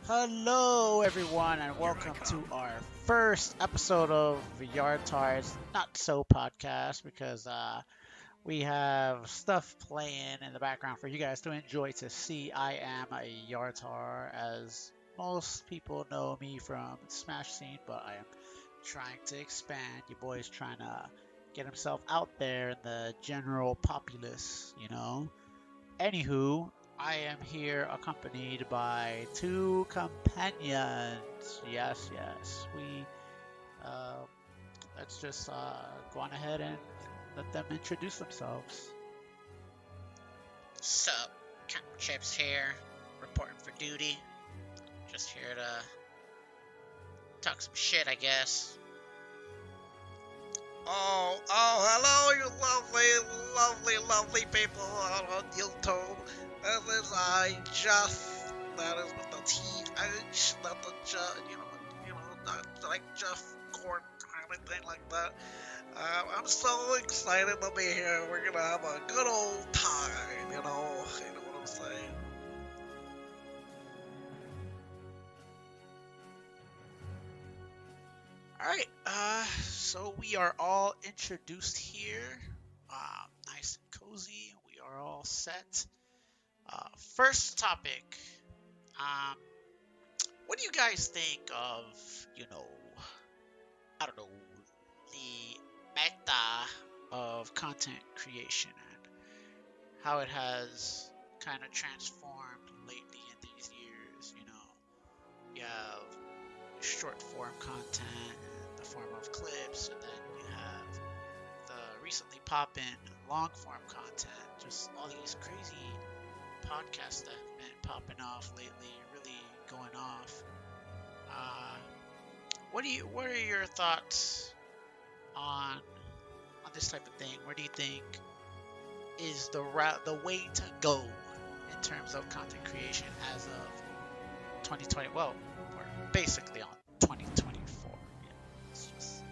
Hello, everyone, and welcome to our first episode of YarTarr's Not So podcast because we have stuff playing in the background for you guys to enjoy to see. I am a YarTarr, as most people know me from the Smash scene, but I am trying to expand. Your boy's trying to get himself out there in the general populace, you know? Anywho, I am here accompanied by two companions. Yes, yes. Uh, let's just go on ahead and let them introduce themselves. Sup, Captain Chips here, reporting for duty. Just here to talk some shit, I guess. Oh, hello, you lovely people on YouTube. This is Jeff. That is with the TH, not the not like Jeff Gordon kind of thing like that. I'm so excited to be here. We're gonna have a good old time, you know what I'm saying. Alright, so we are all introduced here. Nice and cozy. We are all set. First topic. What do you guys think of, I don't know, the meta of content creation and how it has kind of transformed lately in these years? You have short form content in the form of clips, and then you have the recently poppin' long form content, just all these crazy podcasts that have been popping off lately, really going off. What are your thoughts on this type of thing? Where do you think is the way to go in terms of content creation as of 2020? Well, we're basically on 2024. It's just,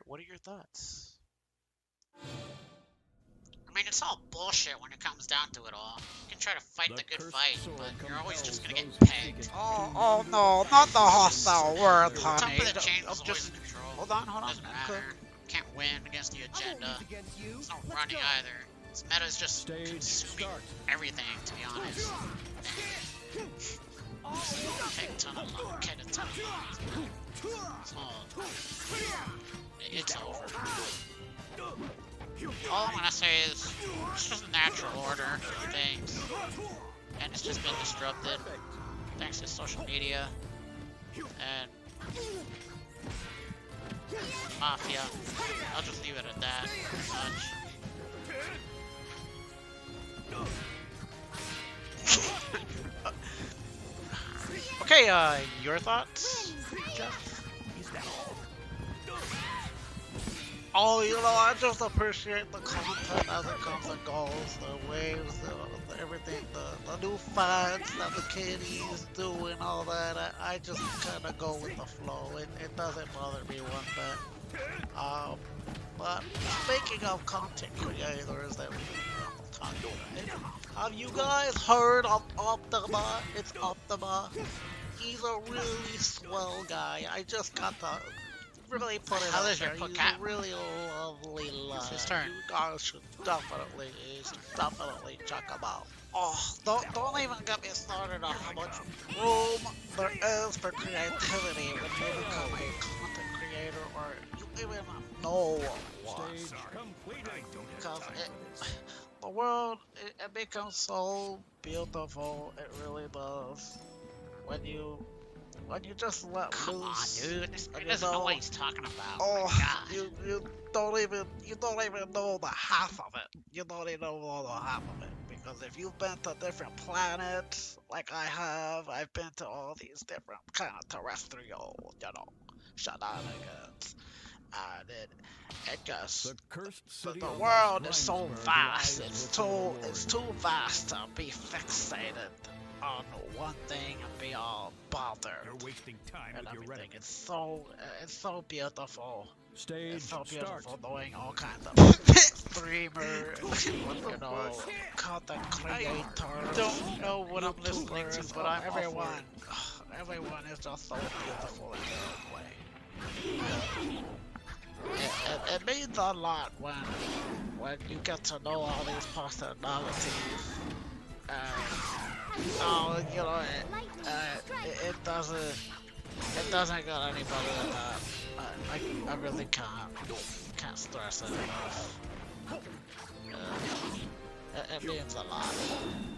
what are your thoughts? I mean, it's all bullshit when it comes down to it all. You can try to fight the good fight, but you're always just gonna get pegged. Oh no, not the hostile word, Top honey. of the chain is always Just in control. Hold on. Doesn't matter. Can't win against the agenda. It's not running either. This meta is just consuming everything, to be honest. Keg a ton of lines. It's over. All I'm gonna say is it's just a natural order of things, and it's just been disrupted thanks to social media and mafia. I'll just leave it at that. Okay, your thoughts, Jeff? Oh, I just appreciate the content as it comes and goes, the waves, everything, the new fights that the kiddies do and all that. I just kind of go with the flow. It doesn't bother me one bit. But speaking of content creators that we talk about, have you guys heard of Optima? It's Optima. He's a really swell guy. I just got to really put it out there. He's a really lovely lad. It's his turn. You guys should definitely check him out. Oh, don't even get me started on how much room there is for creativity when you become a content creator, or you even know one. Because the world, it becomes so beautiful. It really does. When you just let Come loose. on, dude. This guy doesn't know what he's talking about. Oh, My God. you don't even know the half of it. You don't even know the half of it, because if you've been to different planets like I have, I've been to all these different kind of terrestrial, shenanigans, and it just the world is so vast. It's too vast to be fixated on one thing and be all bothered. You're wasting time And with your everything. rhetoric. It's so beautiful. Stage It's so beautiful start. knowing all kinds of history streamer, you know, content creator, Don't know what I'm listening to, YouTubers, but I'm all for everyone. it. Everyone is just so beautiful in their own way. It means a lot when you get to know all these personalities. Oh, you know, it doesn't get any better than that. I really can't stress it enough. It means a lot.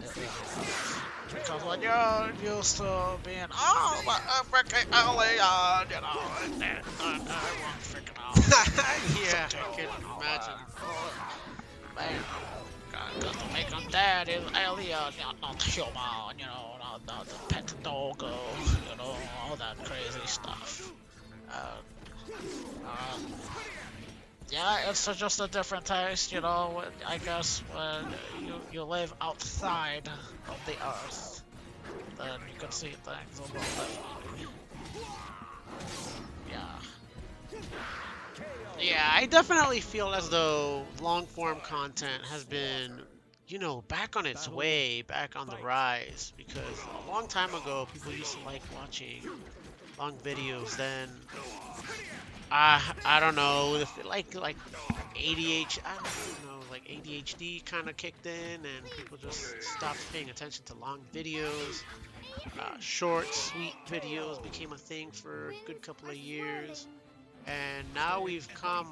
It really does. Because when you're used to being, oh, my freaking alien, you know, I won't freaking out. Yeah, I can imagine. Man, got to make them dead is alien, not human, you know, not the pet dog, you know, all that crazy stuff. Uh, yeah, it's just a different taste, you know, I guess when you live outside of the earth, then you can see things a little differently. Yeah. Yeah, I definitely feel as though long form content has been, back on its way, back on the rise. Because a long time ago, people used to like watching long videos. Then, I don't know, if like I don't know, like ADHD kind of kicked in, and people just stopped paying attention to long videos. Short, sweet videos became a thing for a good couple of years. And now we've come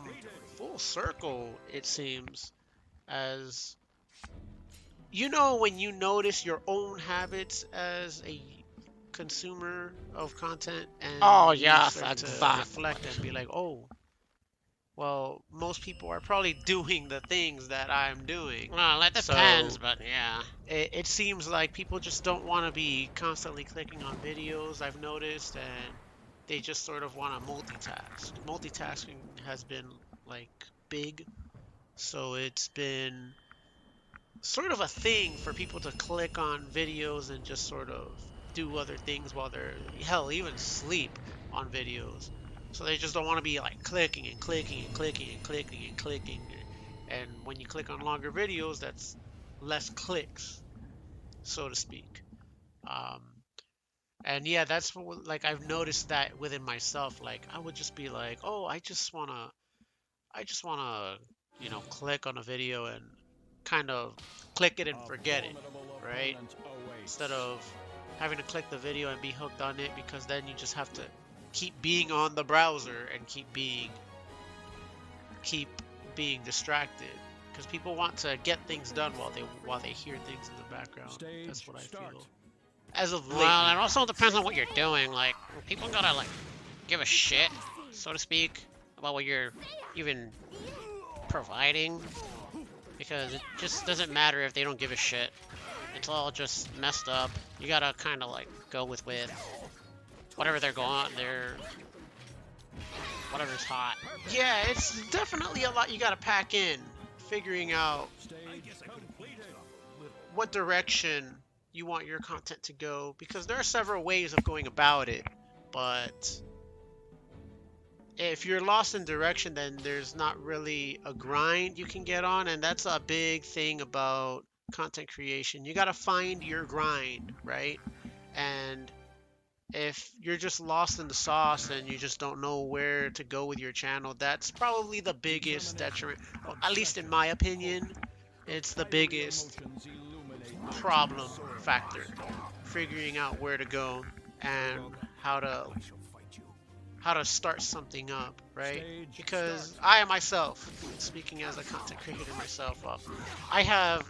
full circle, it seems, as when you notice your own habits as a consumer of content Oh, and you yes, start to exactly. reflect and be like, oh, well, most people are probably doing the things that I'm doing. Well, it depends, So but yeah. it seems like people just don't want to be constantly clicking on videos, I've noticed, and they just sort of want to multitask. Multitasking has been like big, so it's been sort of a thing for people to click on videos and just sort of do other things while they're, hell, even sleep on videos. So they just don't want to be like clicking and clicking and clicking and clicking and clicking. And when you click on longer videos, that's less clicks, so to speak. Um, and yeah, that's like I've noticed that within myself. Like I would just be like, oh, I just wanna, click on a video and kind of click it and forget it, right? Instead of having to click the video and be hooked on it, because then you just have to keep being on the browser and keep being distracted. Because people want to get things done while they hear things in the background. That's what I feel. As of Well, it lately. also depends on what you're doing. Like, people gotta, like, give a shit, so to speak, about what you're even providing. Because it just doesn't matter if they don't give a shit. It's all just messed up. You gotta kind of, like, go with whatever they're going, whatever's hot. Yeah, it's definitely a lot you gotta pack in, figuring out what direction you want your content to go, because there are several ways of going about it, but if you're lost in direction, then there's not really a grind you can get on, and that's a big thing about content creation. You got to find your grind, right? And if you're just lost in the sauce and you just don't know where to go with your channel, that's probably the biggest detriment, or at least in my opinion. It's the biggest problem factor, figuring out where to go and how to how to start something up, right? Because I myself, speaking as a content creator myself, I have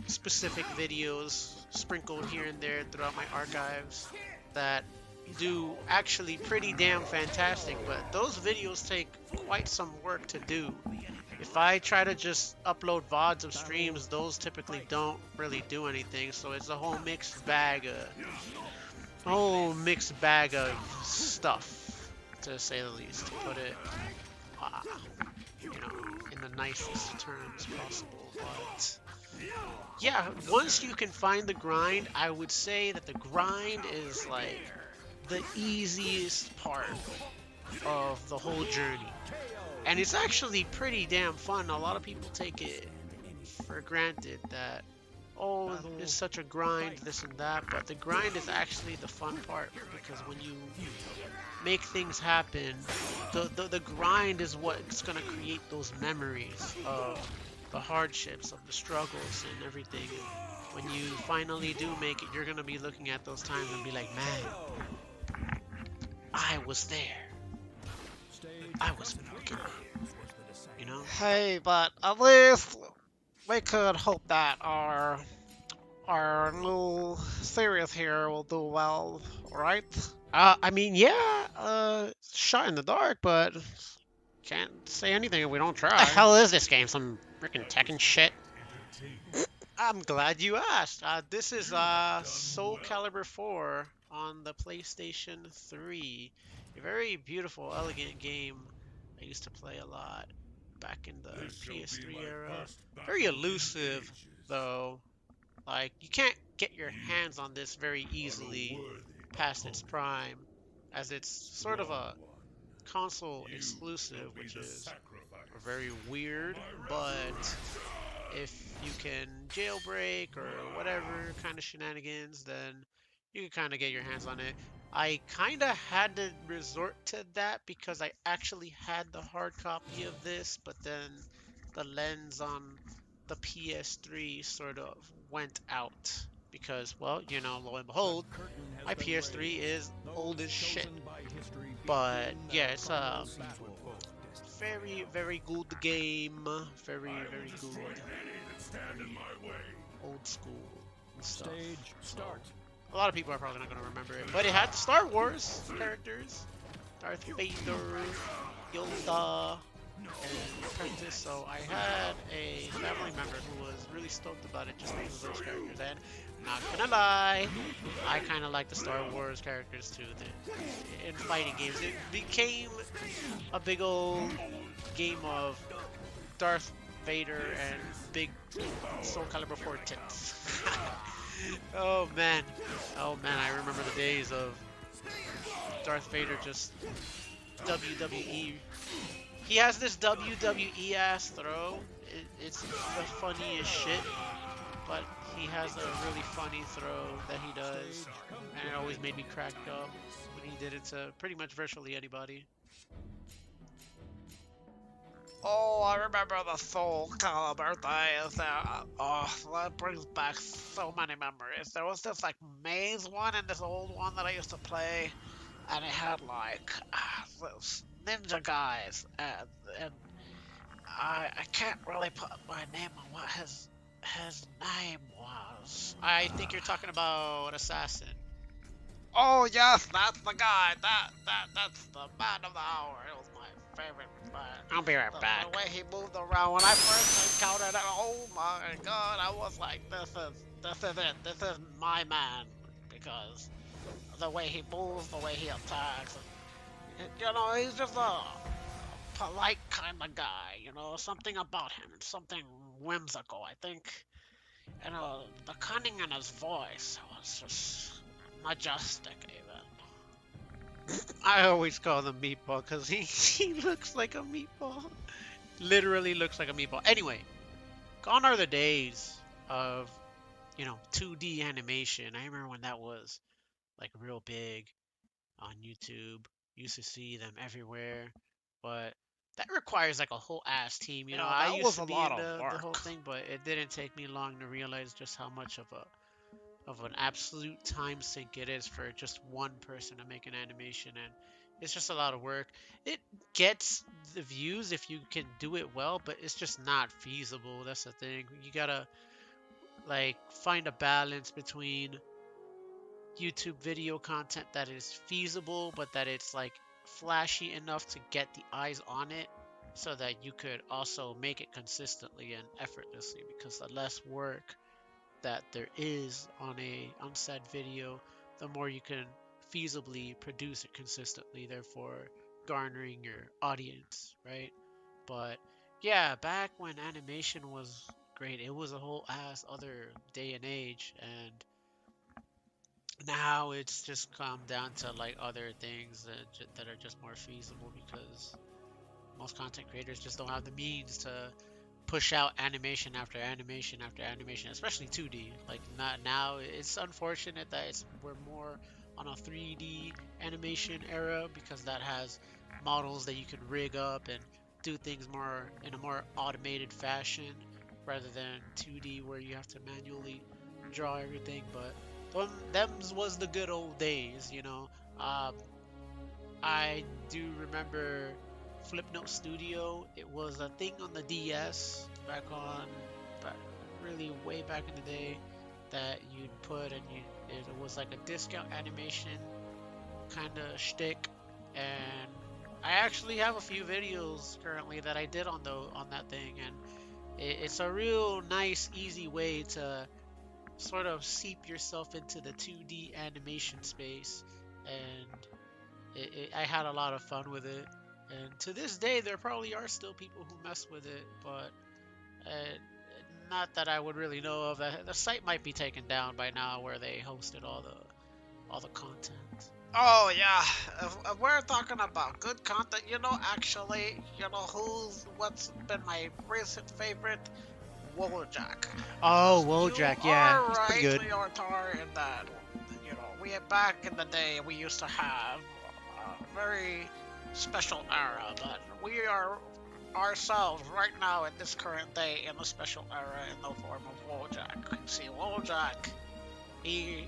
specific videos sprinkled here and there throughout my archives that do actually pretty damn fantastic, but those videos take quite some work to do. If I try to just upload VODs of streams, those typically don't really do anything, so it's a whole mixed bag of stuff, to say the least, to put it, uh, in the nicest terms possible. But yeah, once you can find the grind, I would say that the grind is like the easiest part of the whole journey. And it's actually pretty damn fun. A lot of people take it for granted that, oh, it's such a grind, this and that, but the grind is actually the fun part, because when you make things happen, the grind is what's gonna create those memories of the hardships, of the struggles and everything. And when you finally do make it, you're gonna be looking at those times and be like, man, I was there. I was fucking there. You know? Hey, but at least we could hope that our new series here will do well, right? I mean, yeah, shot in the dark, but can't say anything if we don't The try. hell is this game? Some Freaking Tekken shit. I'm glad you asked. This is Soul Calibur 4 on the PlayStation 3. A very beautiful, elegant game I used to play a lot back in the PS3 era. Very elusive, though. Like, you can't get your hands on this very easily past its prime, as it's sort of a console exclusive, which is very weird, but if you can jailbreak or whatever kind of shenanigans, then you can kind of get your hands on it. I kind of had to resort to that because I actually had the hard copy of this, but then the lens on the PS3 sort of went out because, well, lo and behold, my PS3 is old as shit. But yeah, it's a very, very good game. Very, very good. Old school and stuff. So a lot of people are probably not gonna remember it, but it had Star Wars characters, Darth Vader, Yoda, and Apprentice. So I had a family member who was really stoked about it just because of those characters. And not gonna lie, I kind of like the Star Wars characters too. In fighting games, it became a big old game of Darth Vader and big Soul Calibur 4 tits. Oh man. Oh man, I remember the days of Darth Vader just WWE. He has this WWE ass throw. It's the funniest shit, but he has a really funny throw that he does, and it always made me crack up when he did it to pretty much virtually anybody. Oh, I remember the Soul Calibur days. Oh, that brings back so many memories. There was this like maze one and this old one that I used to play, and it had like those ninja guys, and I can't really put my name on what his name was. I think you're talking about Assassin. Oh yes, that's the guy. That's the man of the hour. It was my favorite man. I'll be right The back. way he moved around when I first encountered him. Oh my god, I was like, this is it. This is my man because the way he moves, the way he attacks. He's just a polite kind of guy. Something about him. It's something whimsical. I think. The cunning in his voice was just majestic, even. I always call him Meatball because he looks like a meatball. Literally looks like a meatball. Anyway, gone are the days of 2D animation. I remember when that was like real big on YouTube. Used to see them everywhere, but that requires like a whole ass team. I That used was to a be lot in of the whole work. thing, but it didn't take me long to realize just how much of an absolute time sink it is for just one person to make an animation, and it's just a lot of work. It gets the views if you can do it well, but it's just not feasible. That's the thing. You gotta like find a balance between YouTube video content that is feasible, but that it's like flashy enough to get the eyes on it, so that you could also make it consistently and effortlessly, because the less work that there is on a unsaid video, the more you can feasibly produce it consistently, therefore garnering your audience, right? But yeah, back when animation was great, it was a whole ass other day and age, and now it's just come down to like other things that are just more feasible because most content creators just don't have the means to push out animation after animation after animation, especially 2D. Like not now, it's unfortunate that we're more on a 3D animation era because that has models that you can rig up and do things more in a more automated fashion rather than 2D where you have to manually draw everything. But them's was the good old days, you know. Um, I do remember Flipnote Studio. It was a thing on the DS back really way back in the day that you'd put and it was like a discount animation kind of shtick. And I actually have a few videos currently that I did on that thing, and it's a real nice, easy way to sort of seep yourself into the 2D animation space. And I had a lot of fun with it, and to this day, there probably are still people who mess with it, but uh, not that I would really know of. The site might be taken down by now, where they hosted all the content. Oh yeah, if we're talking about good content, actually, what's been my recent favorite? Wojak. Oh, You Wojak, yeah, are he's pretty right, good. YarTarr, in that, we back in the day we used to have a very special era, but we are ourselves right now in this current day in a special era in the form of Wojak. See, Wojak, he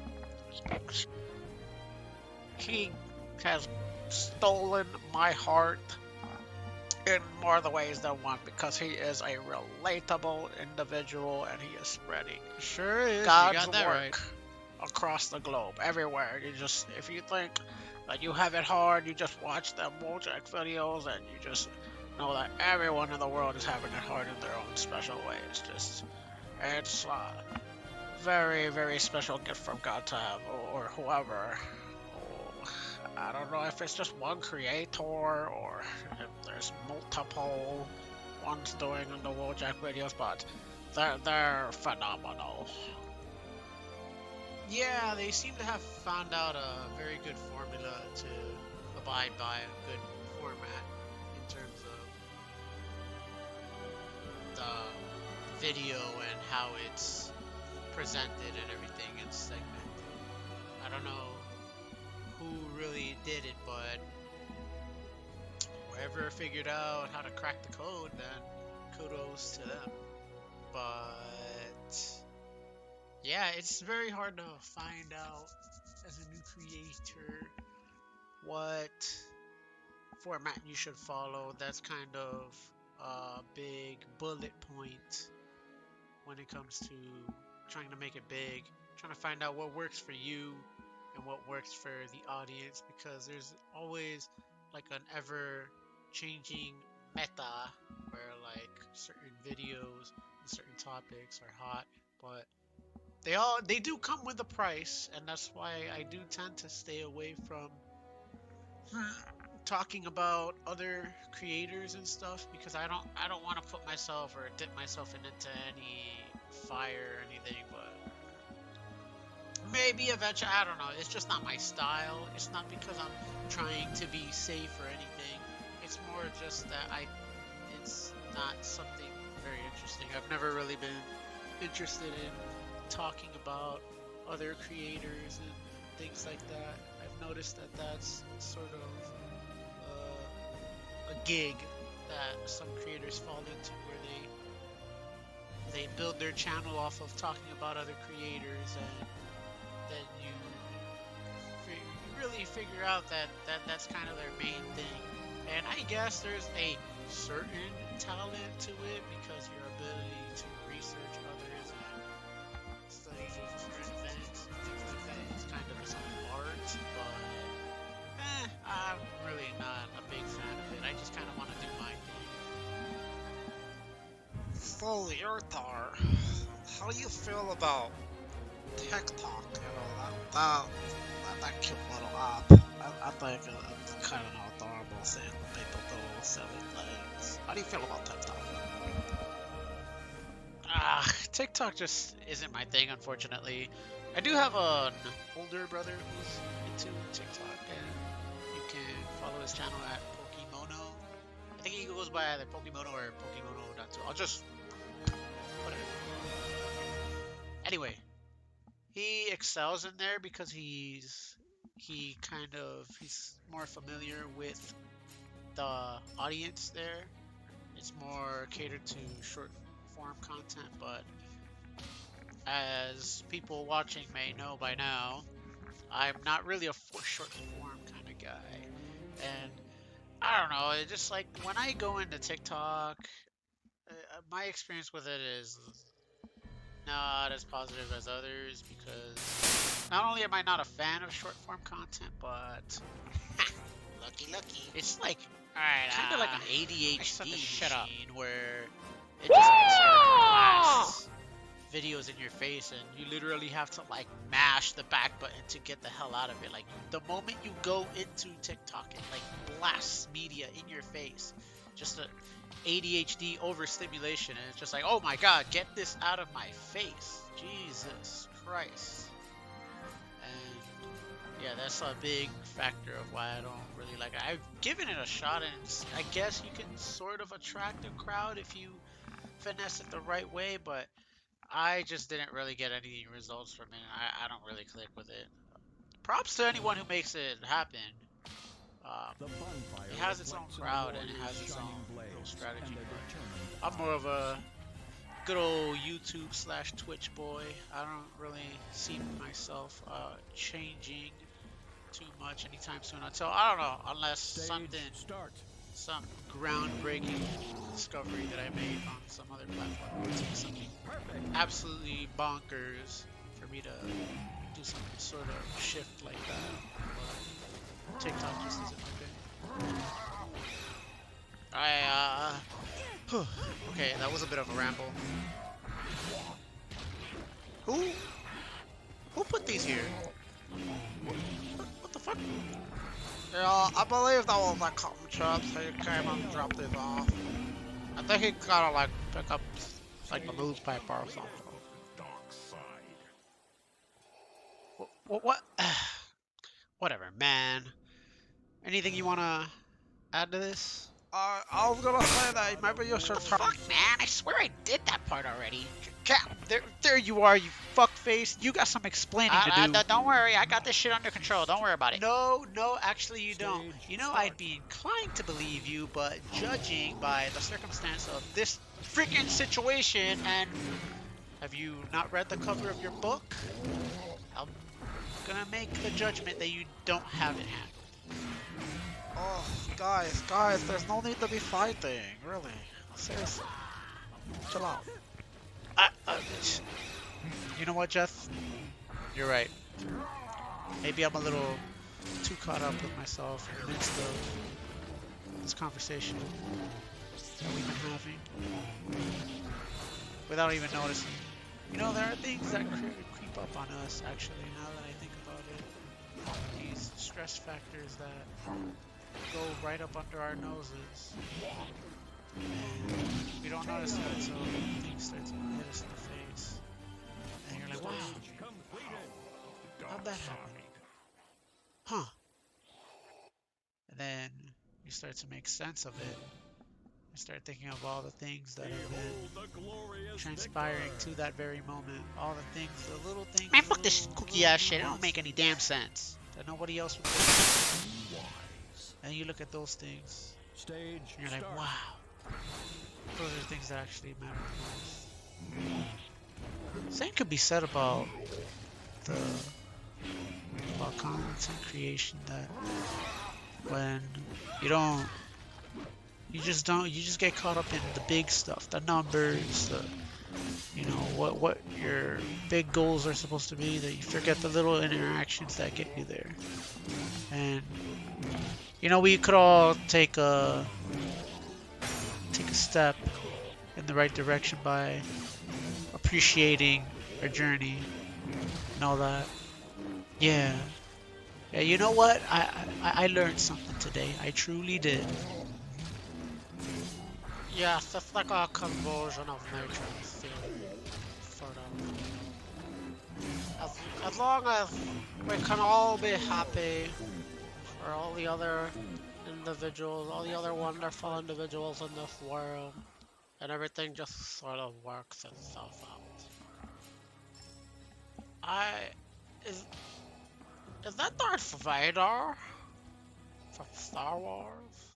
he has stolen my heart in more the ways than one because he is a relatable individual and he is spreading Sure is. You God's got that right. work across the globe, everywhere. If you think that you have it hard, you just watch them Wojak videos and you just know that everyone in the world is having it hard in their own special way. It's a very, very special gift from God to have, or whoever. Oh, I don't know if it's just one creator or if there's multiple ones doing the Wojak videos, but they're phenomenal. Yeah, they seem to have found out a very good formula to abide by, a good format in terms of the video and how it's presented and everything and segmented. I don't know who really did it, but whoever figured out how to crack the code, then kudos to them. But yeah, it's very hard to find out as a new creator what format you should follow. That's kind of a big bullet point when it comes to trying to make it big, trying to find out what works for you and what works for the audience, because there's always like an ever changing meta where like certain videos and certain topics are hot, but they do come with a price, and that's why I do tend to stay away from talking about other creators and stuff, because I don't want to put myself or dip myself into any fire or anything. But maybe eventually, I don't know, it's just not my style. It's not because I'm trying to be safe or anything. It's more just that it's not something very interesting. I've never really been interested in talking about other creators and things like that. I've noticed that that's sort of a gig that some creators fall into, where they build their channel off of talking about other creators, and then you really figure out that's kind of their main thing. And I guess there's a certain talent to it, because your ability to research others and study different events and things like that is kind of its own art. But I'm really not a big fan of it. I just kind of want to do my thing. So, YarTarr, how do you feel about TikTok? That cute little app. I think it's kind of adorable seeing people do silly things. How do you feel about TikTok? TikTok just isn't my thing, unfortunately. I do have an older brother who's into TikTok, and you can follow his channel at Pokimono. I think he goes by either Pokimono or Pokimono Natsu. I'll just put it. Anyway, he excels in there because he's more familiar with the audience there. It's more catered to short form content, but as people watching may know by now, I'm not really a short form kind of guy. And I don't know, it's just like when I go into TikTok, my experience with it is not as positive as others because not only am I not a fan of short form content, but Lucky. it's like Alright, kind of like an I ADHD suck a shut up. machine where it just makes you blast videos in your face and you literally have to like mash the back button to get the hell out of it. Like the moment you go into TikTok, it like blasts media in your face. Just a ADHD overstimulation, and it's just like, oh my god, get this out of my face. Jesus Christ. And yeah, that's a big factor of why I don't really like it. I've given it a shot, and I guess you can sort of attract a crowd if you finesse it the right way, but I just didn't really get any results from it. I don't really click with it. Props to anyone who makes it happen. It has its own crowd and it has its own little strategy. But I'm more of a good old YouTube / Twitch boy. I don't really see myself changing too much anytime soon until, I don't know, unless some groundbreaking discovery that I made on some other platform would take something absolutely bonkers for me to do some sort of shift like that. But TikTok just isn't my thing. Okay, that was a bit of a ramble. Who put these here? What the fuck? Yeah, I believe that was like cotton chips. He came and dropped it off. I think he gotta like pick up like the newspaper or something. What? Whatever, man. Anything you wanna add to this? I was gonna say that maybe you should try. Fuck, man! I swear I did that part already. There you are, you fuckface. You got some explaining to do. Don't worry, I got this shit under control. Don't worry about it. No, actually you don't. You know, I'd be inclined to believe you, but judging by the circumstance of this freaking situation, and have you not read the cover of your book? I'm gonna make the judgment that you don't have it handled. Oh, guys, there's no need to be fighting, really. Seriously. Chill out. You know what, Jeff? You're right. Maybe I'm a little too caught up with myself in the midst of this conversation that we've been having without even noticing. You know, there are things that creep up on us, actually, now that I think about it. These stress factors that go right up under our noses. And we don't notice it until things start to hit us in the face. And you're like, wow, how'd that happen? Huh. And then you start to make sense of it. You start thinking of all the things that have been transpiring to that very moment. All the things, the little things. Man, fuck this kooky ass shit. It don't make any damn sense. That nobody else would do. And you look at those things, and you're like, wow. Those are things that actually matter the most. Same could be said about content creation, that when you just get caught up in the big stuff, the numbers, what your big goals are supposed to be, that you forget the little interactions that get you there. And we could all take a step in the right direction by appreciating our journey and all that. Yeah, you know what? I learned something today. I truly did. Yes, it's like a convulsion of nature theory, sort of. As long as we can all be happy for all the other individuals, all the other wonderful individuals in this world, and everything just sort of works itself out. I is is that Darth Vader from Star Wars?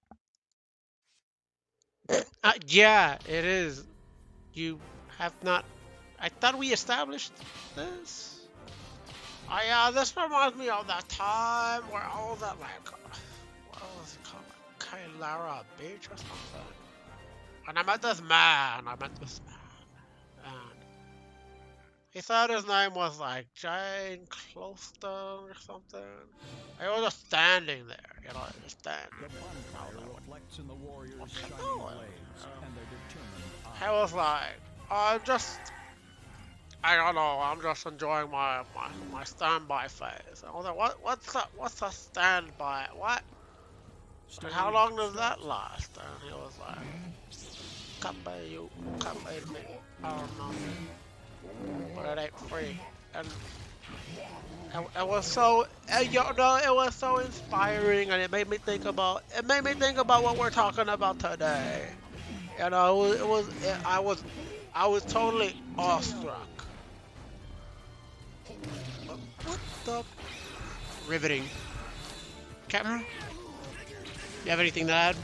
Yeah, it is. You have not. I thought we established this. Oh yeah, this reminds me of that time where all that like, what was it called, Kylara Beach or something. And I met this man. And he said his name was like Jane Clostone or something. I was just standing there, just standing. The bonfire reflects in the warriors' shining doing? blades and their determined eyes. I was like, I don't know, I'm just enjoying my standby phase. I was like, what's a standby? What? Like, how long does that last? And he was like, can't pay me. I don't know. But it ain't free. And it was so, it was so inspiring, and it made me think about what we're talking about today. I was totally awestruck. What the? Riveting. Captain, you have anything to add?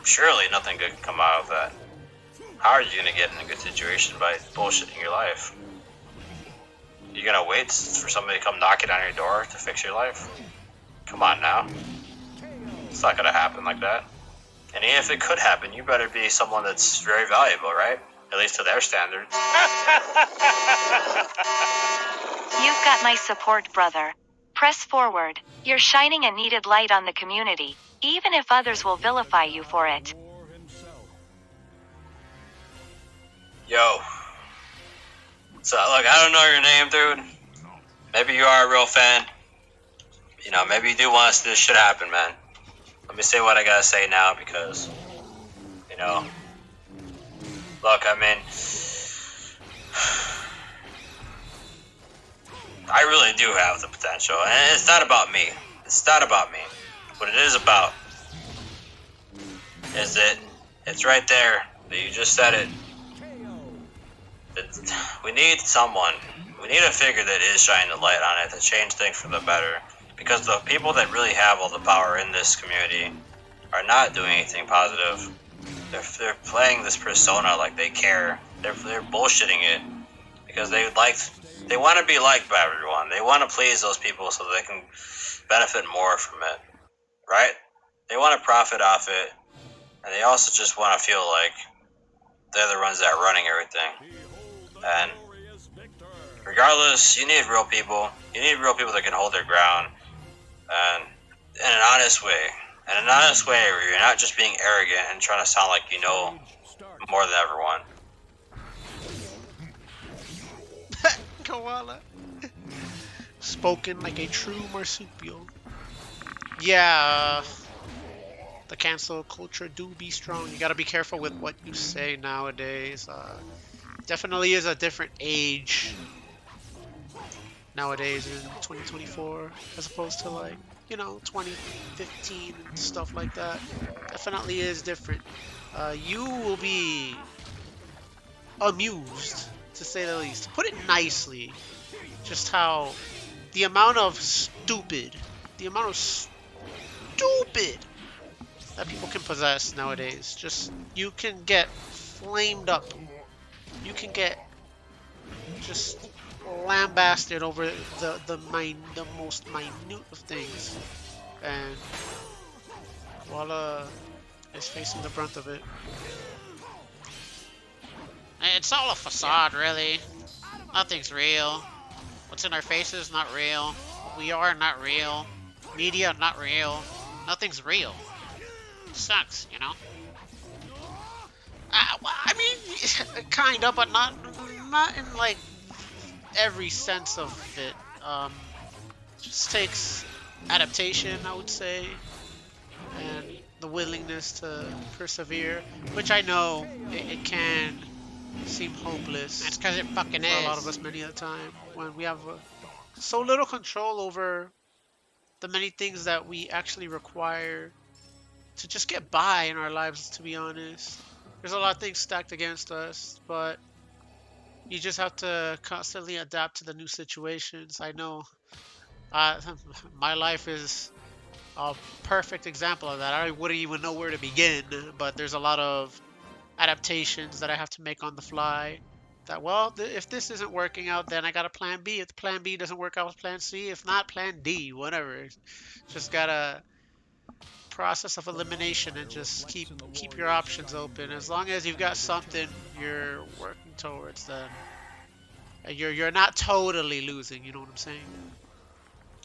Surely nothing good can come out of that. How are you gonna get in a good situation by bullshitting your life? You gonna wait for somebody to come knocking on your door to fix your life? Come on now. It's not gonna happen like that. And even if it could happen, you better be someone that's very valuable, right? At least to their standards. You've got my support, brother. Press forward. You're shining a needed light on the community, even if others will vilify you for it. Yo. So, look, I don't know your name, dude. Maybe you are a real fan. You know, maybe you do want this shit to happen, man. Let me say what I gotta say now because, you know, look, I mean, I really do have the potential, and it's not about me. It's not about me. What it is about is that it's right there. That you just said it. That we need someone. We need a figure that is shining the light on it to change things for the better. Because the people that really have all the power in this community are not doing anything positive. They're playing this persona like they care. They're bullshitting it because they want to be liked by everyone. They want to please those people so they can benefit more from it, right? They want to profit off it, and they also just want to feel like they're the ones that are running everything. And regardless, you need real people. You need real people that can hold their ground, and in an honest way. In an honest way where you're not just being arrogant and trying to sound like you know more than everyone. Koala. Spoken like a true marsupial. Yeah, the cancel culture do be strong. You gotta be careful with what you say nowadays. Definitely is a different age nowadays in 2024 as opposed to 2015 and stuff like that. Definitely is different. You will be amused, to say the least. To put it nicely, just how the amount of stupid that people can possess nowadays. Just, you can get flamed up. You can get just lambasted over the most minute of things, and Walla is facing the brunt of it. It's all a facade, really. Nothing's real. What's in our faces, not real. What we are, not real. Media, not real. Nothing's real. It sucks, you know? I mean, kinda, but not in like every sense of it. Just takes adaptation, I would say, and the willingness to persevere, which I know it can seem hopeless. That's because it fucking is. For a lot of us, many of the time, when we have so little control over the many things that we actually require to just get by in our lives, to be honest. There's a lot of things stacked against us, but you just have to constantly adapt to the new situations. I know uh, my life is a perfect example of that. I wouldn't even know where to begin, but there's a lot of adaptations that I have to make on the fly. That, well, if this isn't working out, then I got a plan B. If the plan B doesn't work out with plan C, if not, plan D, whatever. Just gotta process of elimination and just keep your options open. As long as you've got something you're working towards, then you're not totally losing. You know what I'm saying?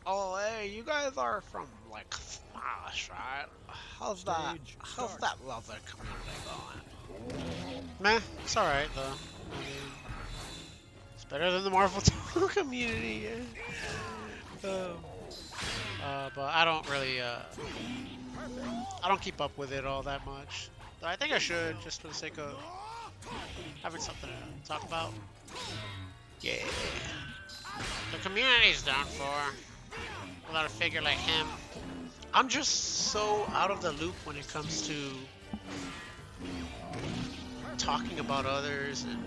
Oh, hey, you guys are from like Smash, right? How's that? Stage How's start. that leather community going? Meh, it's all right though. I mean, it's better than the Marvel 2 community. But I don't really I don't keep up with it all that much. But I think I should, just for the sake of having something to talk about. Yeah. The community's done for. Without a figure like him. I'm just so out of the loop when it comes to talking about others and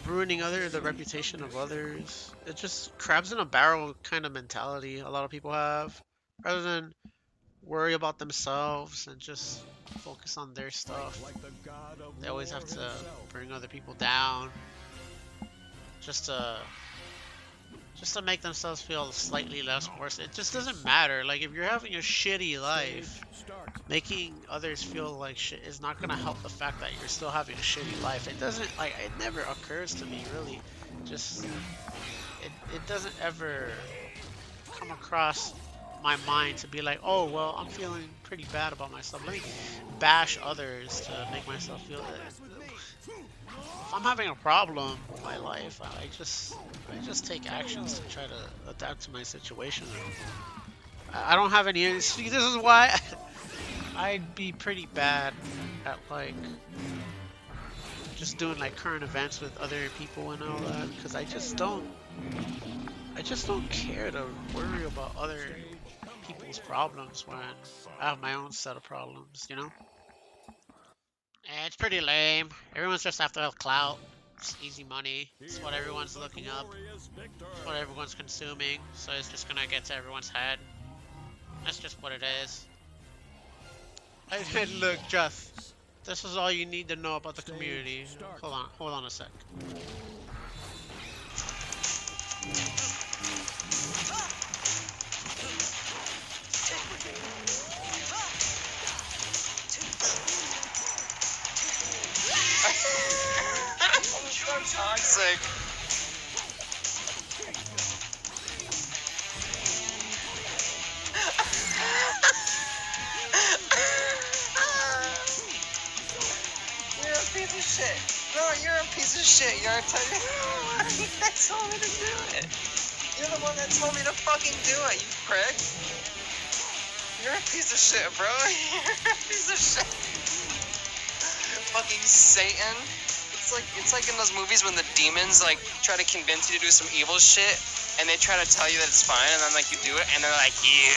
ruining the reputation of others. It's just crabs in a barrel kind of mentality a lot of people have, rather than worry about themselves and just focus on their stuff. Like the god of They always war have to himself. bring other people down just to make themselves feel slightly less worse. It just doesn't matter. Like, if you're having a shitty life, Stage start. making others feel like shit is not gonna help the fact that you're still having a shitty life. It doesn't, like, it never occurs to me, really. Just, it doesn't ever come across my mind to be like, oh, well, I'm feeling pretty bad about myself. Let me bash others to make myself feel that. If I'm having a problem with my life, I just take actions to try to adapt to my situation. I don't have any. See, this is why I'd be pretty bad at like just doing like current events with other people and all that, because I just don't care to worry about other people's problems when I have my own set of problems, you know? Eh, it's pretty lame. Everyone's just after clout. It's easy money. It's what everyone's looking up. It's what everyone's consuming. So it's just gonna get to everyone's head. That's just what it is. Hey, look, Jeff. This is all you need to know about the community. Hold on a sec. So toxic. You're a piece of shit. No, you're a piece of shit. You're a that told me to do it. You're the one that told me to fucking do it, you prick. You're a piece of shit, bro. You're a piece of shit. Fucking Satan. It's like in those movies when the demons like try to convince you to do some evil shit, and they try to tell you that it's fine, and then like you do it, and they're like you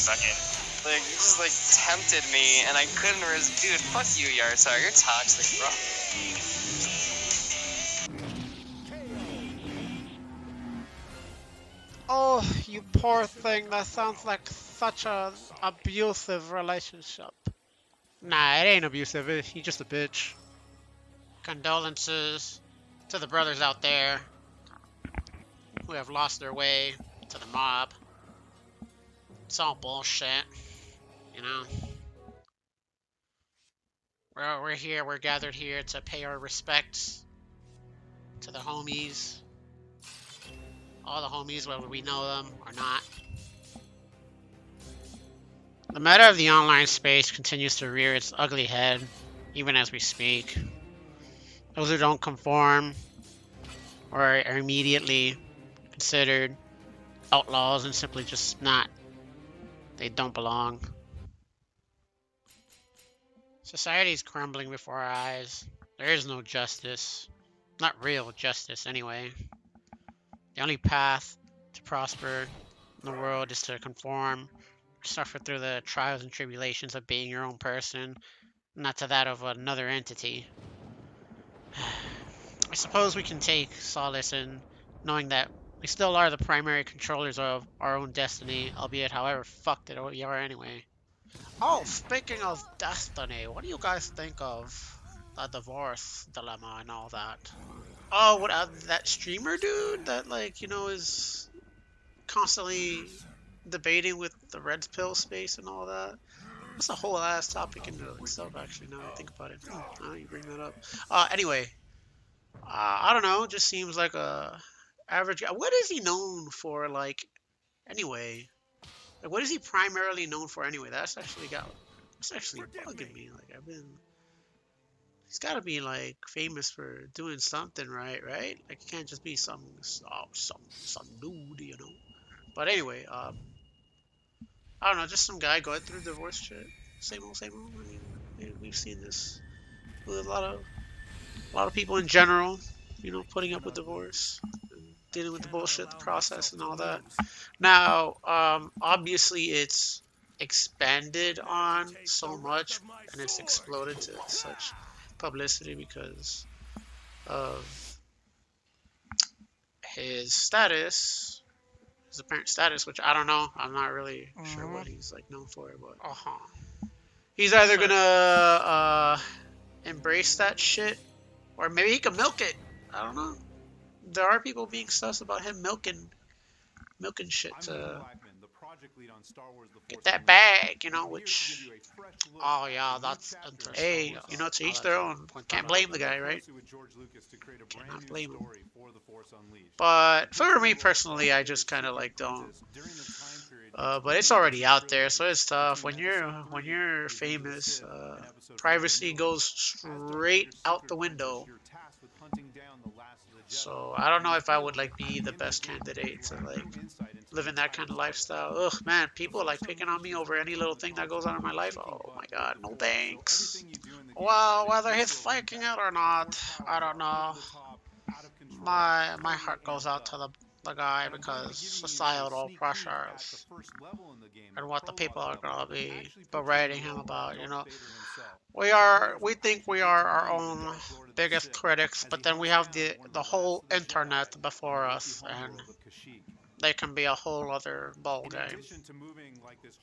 fucking like you just like tempted me, and I couldn't resist. Dude, fuck you, YarTarr's. You're toxic, bro. Oh, you poor thing. That sounds like such a abusive relationship. Nah, it ain't abusive. He's just a bitch. Condolences to the brothers out there who have lost their way to the mob. It's all bullshit, you know. We're here. We're gathered here to pay our respects to the homies. All the homies, whether we know them or not. The meta of the online space continues to rear its ugly head, even as we speak. Those who don't conform or are immediately considered outlaws and simply just not. They don't belong. Society is crumbling before our eyes. There is no justice. Not real justice, anyway. The only path prosper in the world is to conform, suffer through the trials and tribulations of being your own person, not to that of another entity. I suppose we can take solace in knowing that we still are the primary controllers of our own destiny, albeit however fucked it we are anyway. Oh, speaking of destiny, what do you guys think of the divorce dilemma and all that? Oh, what that streamer dude that is constantly debating with the red pill space and all that. That's a whole ass topic in and of itself, actually. Now that I think about it, now you bring that up. Anyway, I don't know. Just seems like a average guy. What is he known for? Anyway, what is he primarily known for? Anyway, that's actually bugging me. He's got to be famous for doing something right, right? Like, it can't just be some dude, you know. But anyway, I don't know, just some guy going through divorce shit. Same old, same old. I mean, we've seen this with a lot of people in general, putting up with divorce, and dealing with the bullshit, the process, and all that. Now, obviously, it's expanded on so much, and it's exploded to such publicity because of his status, his apparent status, which I don't know. I'm not really sure what he's known for, but he's either gonna embrace that shit, or maybe he can milk it. I don't know. There are people being sus about him milking shit to get that bag, which, oh yeah, that's interesting. Hey, to each their own. Can't blame the guy, right? Cannot blame him. But for me personally, I just kind of don't. But it's already out there, so it's tough. When you're famous, privacy goes straight out the window. So I don't know if I would be the best candidate to live in that kind of lifestyle. Ugh, man, people picking on me over any little thing that goes on in my life. Oh my god, no thanks. Well, whether he's faking it or not, I don't know. My heart goes out to the guy because societal pressures and what the people are gonna be berating him about. We think we are our own biggest critics, but then we have the whole internet before us, and they can be a whole other ball game.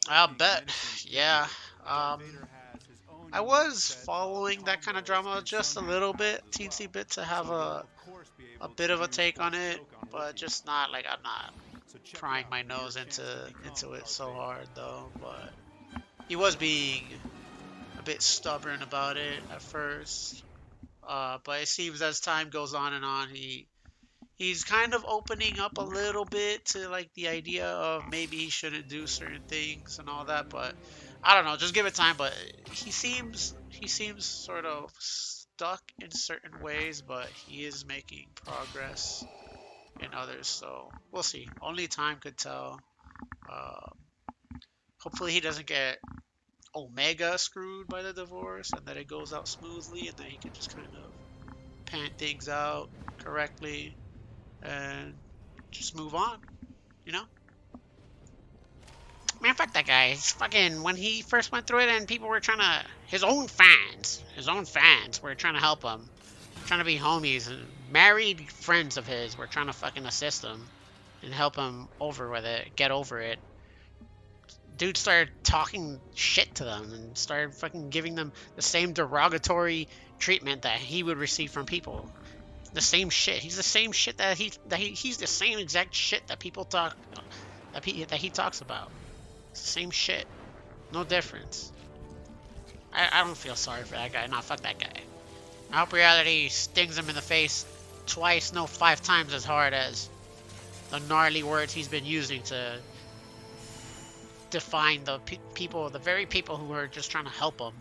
I'll bet. Yeah. I was following that kind of drama just a little bit, teensy bit, to have a bit of a take on it, but just not I'm not prying my nose into it so hard though. But he was being a bit stubborn about it at first, but it seems as time goes on and on, he's kind of opening up a little bit to the idea of maybe he shouldn't do certain things and all that. But I don't know, just give it time. But he seems sort of stuck in certain ways, but he is making progress in others, so we'll see. Only time could tell. Hopefully he doesn't get Omega screwed by the divorce, and that it goes out smoothly, and then he can just kind of pan things out correctly and just move on, Man, fuck that guy. It's fucking, when he first went through it and people were his own fans were trying to help him, trying to be homies, and married friends of his were trying to fucking assist him and help him get over it. Dude started talking shit to them and started fucking giving them the same derogatory treatment that he would receive from people. The same shit. He's the same shit he's the same exact shit that people talk that he talks about. It's the same shit. No difference. I don't feel sorry for that guy. Nah, fuck that guy. I hope reality stings him in the face twice, no, 5 times as hard as the gnarly words he's been using to define the the very people who are just trying to help him.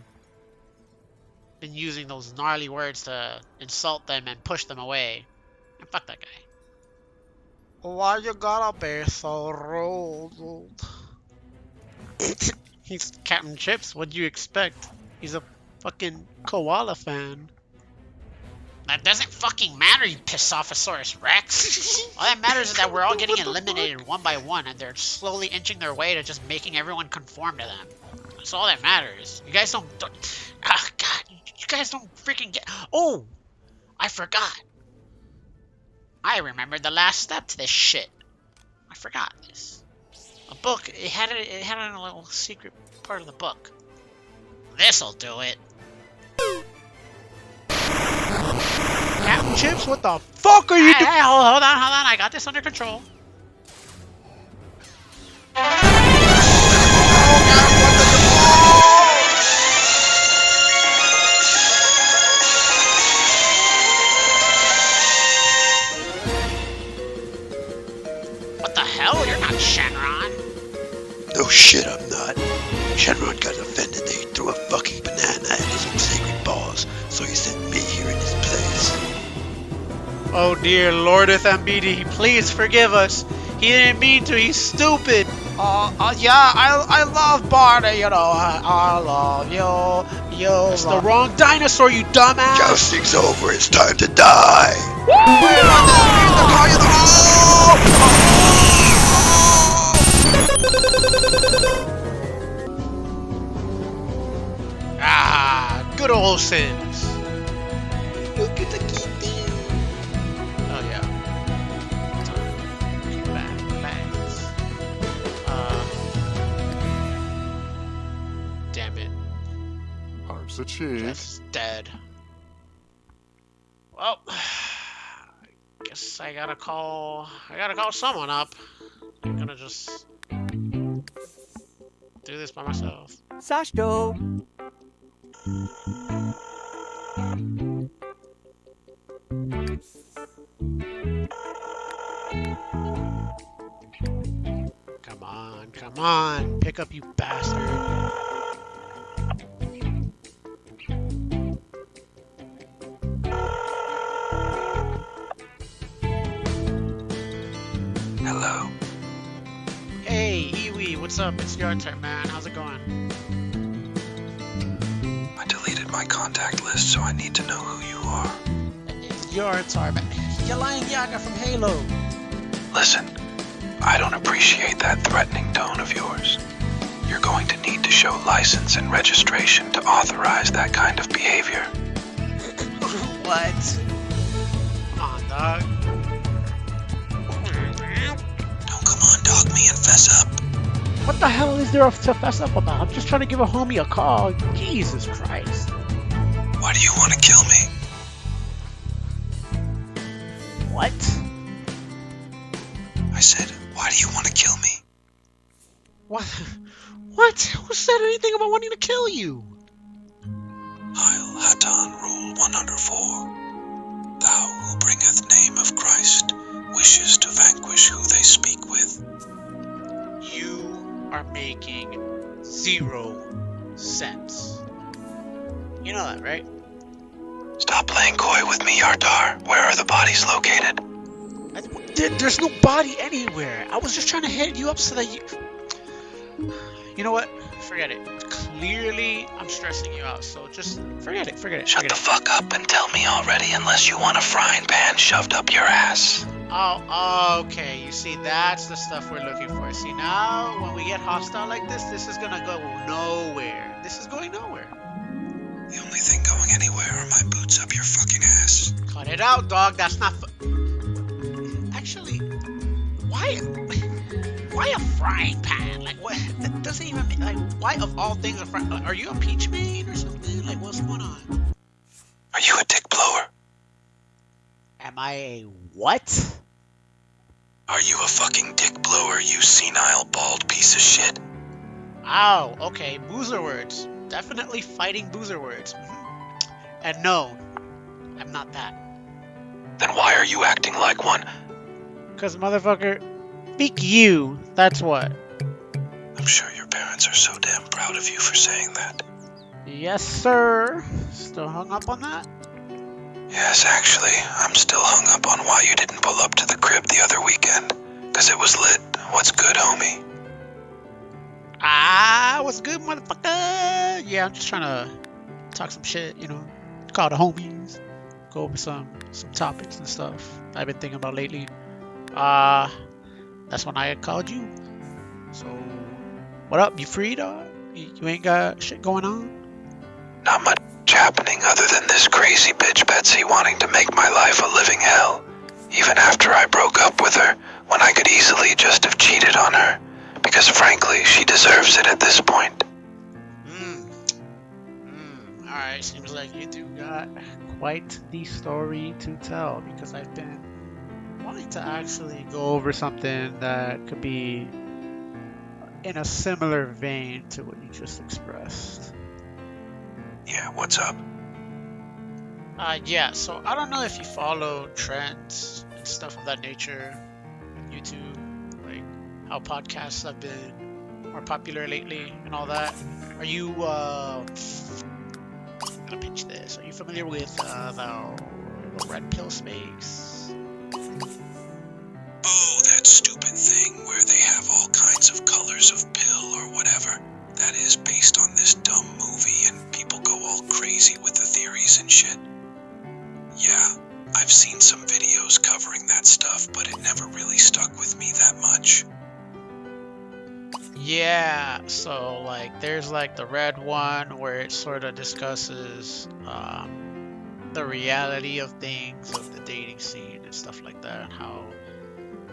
Been using those gnarly words to insult them and push them away. And fuck that guy. Why you gotta be so rude? He's Captain Chips. What do you expect? He's a fucking koala fan. That doesn't fucking matter, you Pisophosaurus Rex. All that matters is that we're all getting eliminated one by one, and they're slowly inching their way to just making everyone conform to them. That's all that matters. You guys don't ah, God, you guys don't freaking get. Oh, I forgot. I remembered the last step to this shit. I forgot this. A book. It had a little secret part of the book. This'll do it. Captain Chips, what the fuck are you doing? Hey, hold on. I got this under control. What the hell? You're not Shenron. No shit, I'm not. Shenron got offended that he threw a fucking banana at his own sacred balls, so he sent me here in his place. Oh dear Lordeth Ambidi, please forgive us. He didn't mean to, he's stupid. Yeah, I love Barney, you know, I love you, It's the wrong dinosaur, you dumbass. Jousting's over, it's time to die. Ah, good old Sims. Look at the kitty. Oh yeah. Bangs. Damn it. Arms achieved. Jeff's dead. Well, guess I gotta call someone up. I'm gonna just do this by myself. Sashto. Come on, pick up, you bastard. Hello. Hey, Iwi, what's up? It's YarTarr's, man. How's it going? I deleted my contact list, so I need to know who you are. It's YarTarr's, man. You're Lion Yaga from Halo. Listen, I don't appreciate that threatening tone of yours. You're going to need to show license and registration to authorize that kind of behavior. What? Come on, dog. No, come on, dog me and fess up. What the hell is there to fess up about? I'm just trying to give a homie a call. Jesus Christ. Why do you want to kill me? What? I said, why do you want to kill me? What? What? Who said anything about wanting to kill you? Heil Hatan Rule 104. Thou who bringeth name of Christ wishes to vanquish who they speak with. You are making 0 sense. You know that, right? Stop playing coy with me, YarTarr. Where are the bodies located? There's no body anywhere. I was just trying to head you up so that you... You know what? Forget it. Clearly, I'm stressing you out, so just forget it. Shut the fuck up and tell me already, unless you want a frying pan shoved up your ass. Oh, okay. You see, that's the stuff we're looking for. See, now, when we get hostile like this is gonna go nowhere. This is going nowhere. The only thing going anywhere are my boots up your fucking ass. Cut it out, dog. That's not... Actually, why a frying pan? Like, what? That doesn't even make... Like, why of all things a frying... Are you a peach maid or something? Like, what's going on? Are you a dick blower? Am I a what? Are you a fucking dick blower, you senile bald piece of shit? Oh, okay. Boozer words. Definitely fighting boozer words. And no, I'm not that. Then why are you acting like one? Cause motherfucker, speak you. That's what. I'm sure your parents are so damn proud of you for saying that. Yes, sir. Still hung up on that? Yes, actually, I'm still hung up on why you didn't pull up to the crib the other weekend. Cause it was lit. What's good, homie? Ah, what's good, motherfucker? Yeah, I'm just trying to talk some shit, you know. Call the homies. go over some topics and stuff I've been thinking about lately. Uh, that's when I called you. So, what up? You free, dog? You ain't got shit going on? Not much happening other than this crazy bitch Betsy wanting to make my life a living hell. Even after I broke up with her, when I could easily just have cheated on her. Because frankly, she deserves it at this point. Alright, seems like you two got quite the story to tell, because I've been wanting to actually go over something that could be in a similar vein to what you just expressed. Yeah, what's up? Yeah, so I don't know if you follow trends and stuff of that nature on YouTube, like how podcasts have been more popular lately and all that. Are you, I'm gonna pitch this. Are you familiar with the red pill space? Oh, that stupid thing where they have all kinds of colors of pill or whatever. That is based on this dumb movie and people go all crazy with the theories and shit. Yeah, I've seen some videos covering that stuff, but it never really stuck with me that much. Yeah, so like there's like the red one where it sort of discusses the reality of things, of the dating scene and stuff like that, how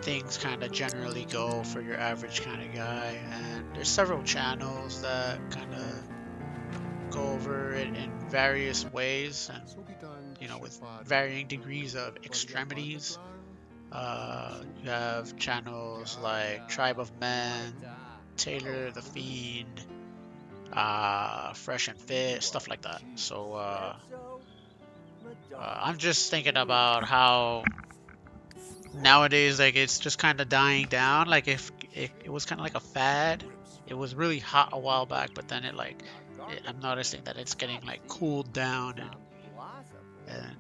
things kind of generally go for your average kind of guy. And there's several channels that kind of go over it in various ways, and with varying degrees of extremities. You have channels like Tribe of Men, Taylor the Fiend, Fresh and Fit, stuff like that. So I'm just thinking about how nowadays, like, it's just kind of dying down. Like, if it was kind of like a fad, it was really hot a while back, but then I'm noticing that it's getting like cooled down, and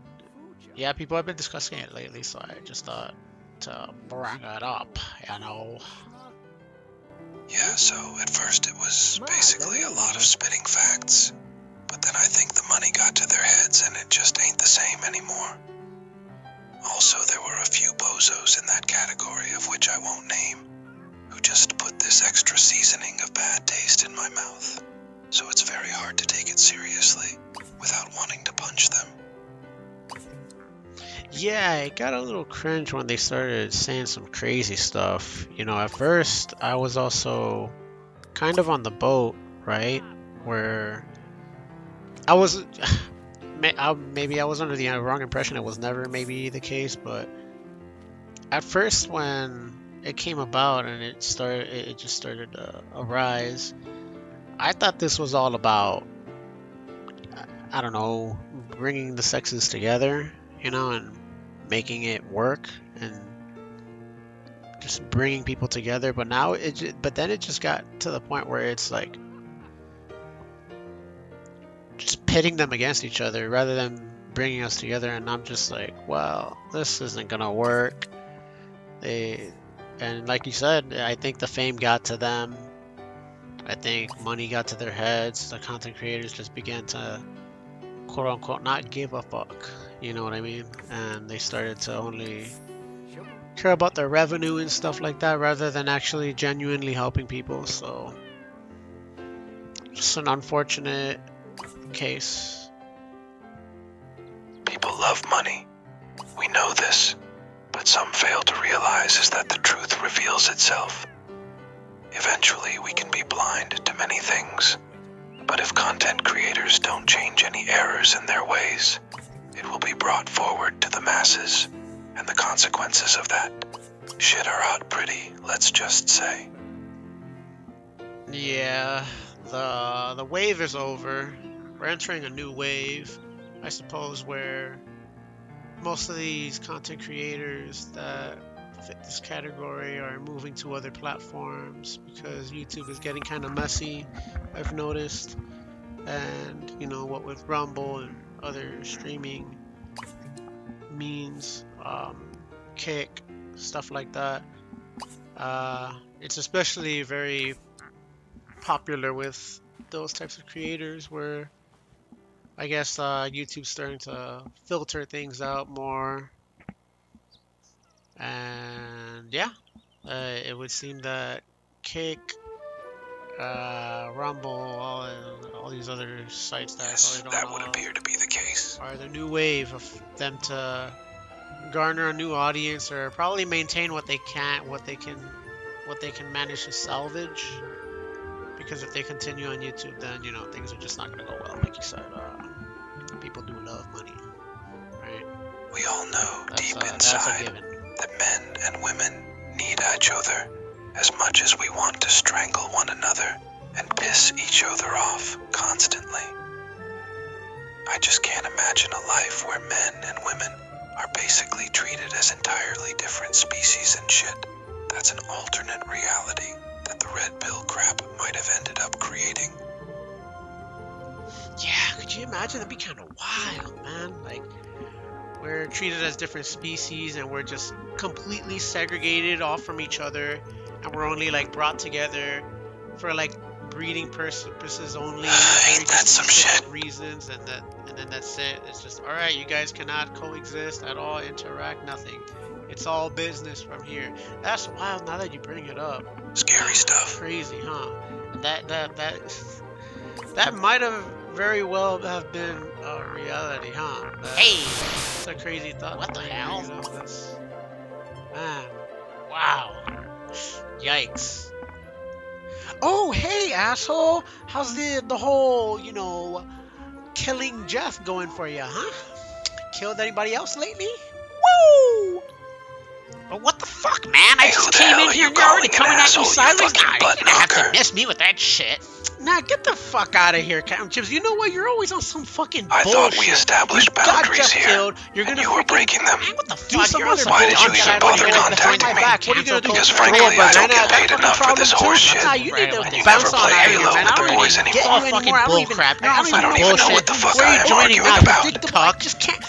yeah, people have been discussing it lately, so I just thought to bring it up, you know. Yeah, so at first it was basically a lot of spitting facts. But then I think the money got to their heads and it just ain't the same anymore. Also, there were a few bozos in that category, of which I won't name, who just put this extra seasoning of bad taste in my mouth. So it's very hard to take it seriously without wanting to punch them. Yeah, it got a little cringe when they started saying some crazy stuff. At first, I was also kind of on the boat, right? Where I was, maybe I was under the wrong impression. It was never maybe the case, but at first when it came about and it just started a rise, I thought this was all about, I don't know, bringing the sexes together, and making it work and just bringing people together. But then it just got to the point where it's like just pitting them against each other rather than bringing us together. And I'm just like, well, this isn't gonna work. And like you said, I think the fame got to them. I think money got to their heads. The content creators just began to, quote unquote, not give a fuck. You know what I mean? And they started to only care about their revenue and stuff like that rather than actually genuinely helping people. So, just an unfortunate case. People love money. We know this. But some fail to realize is that the truth reveals itself. Eventually, we can be blind to many things. But if content creators don't change any errors in their ways, it will be brought forward to the masses, and the consequences of that shit are out pretty, let's just say. Yeah, the wave is over. We're entering a new wave, I suppose, where most of these content creators that fit this category are moving to other platforms because YouTube is getting kind of messy, I've noticed. And, what with Rumble and other streaming means, Kick, stuff like that. It's especially very popular with those types of creators where I guess YouTube's starting to filter things out more, and yeah, it would seem that Kick, Rumble, all these other sites that Yes, I probably that don't would know appear to be the case. are the new wave of them to garner a new audience or probably maintain what they can manage to salvage. Because if they continue on YouTube, then things are just not gonna go well. Like you said, people do love money, right? We all know deep That's a inside given. that men and women need each other as much as we want to strangle one another and piss each other off constantly. I just can't imagine a life where men and women are basically treated as entirely different species and shit. That's an alternate reality that the red pill crap might have ended up creating. Yeah, could you imagine? That'd be kind of wild, man. Like, we're treated as different species and we're just completely segregated off from each other, and we're only like brought together for like breeding purposes only. Ain't that some shit? Reasons, and then that's it. It's just, all right, you guys cannot coexist at all, interact, nothing. It's all business from here. That's wild. Now that you bring it up, Scary stuff. crazy, huh? That might have very well have been a reality, huh? Hey, It's a crazy thought. what the hell? Man, wow. Yikes. Oh, hey, asshole. How's the whole, killing Jeff going for you, huh? Killed anybody else lately? Woo! But what the fuck, man? I Hey, just who the came hell in are here you and you're already calling coming an at me asshole, you sideways. fucking Nah, you butt didn't have to knocker? miss me with that shit. Nah, get the fuck out of here, Captain Chips. You know what? You're always on some fucking I bullshit. thought we established You got boundaries Jeff here, killed. You're and gonna you were freaking breaking them. Man, what the do fuck? some You're other some Why did you bullshit even that I bother don't even contacting behind my me? back. What are you gonna do? Because Throw frankly, a I don't banana get at that paid fucking enough for problem this too? horse shit. Nah, you need to And you bounce never on play out of here, Halo man. with I the don't boys even get anymore. you Fucking anymore. I don't even. bullcrap. No, I don't I don't even even know bullshit. what the fuck Where are I you am joining arguing now? about. You dick fuck. Just can't.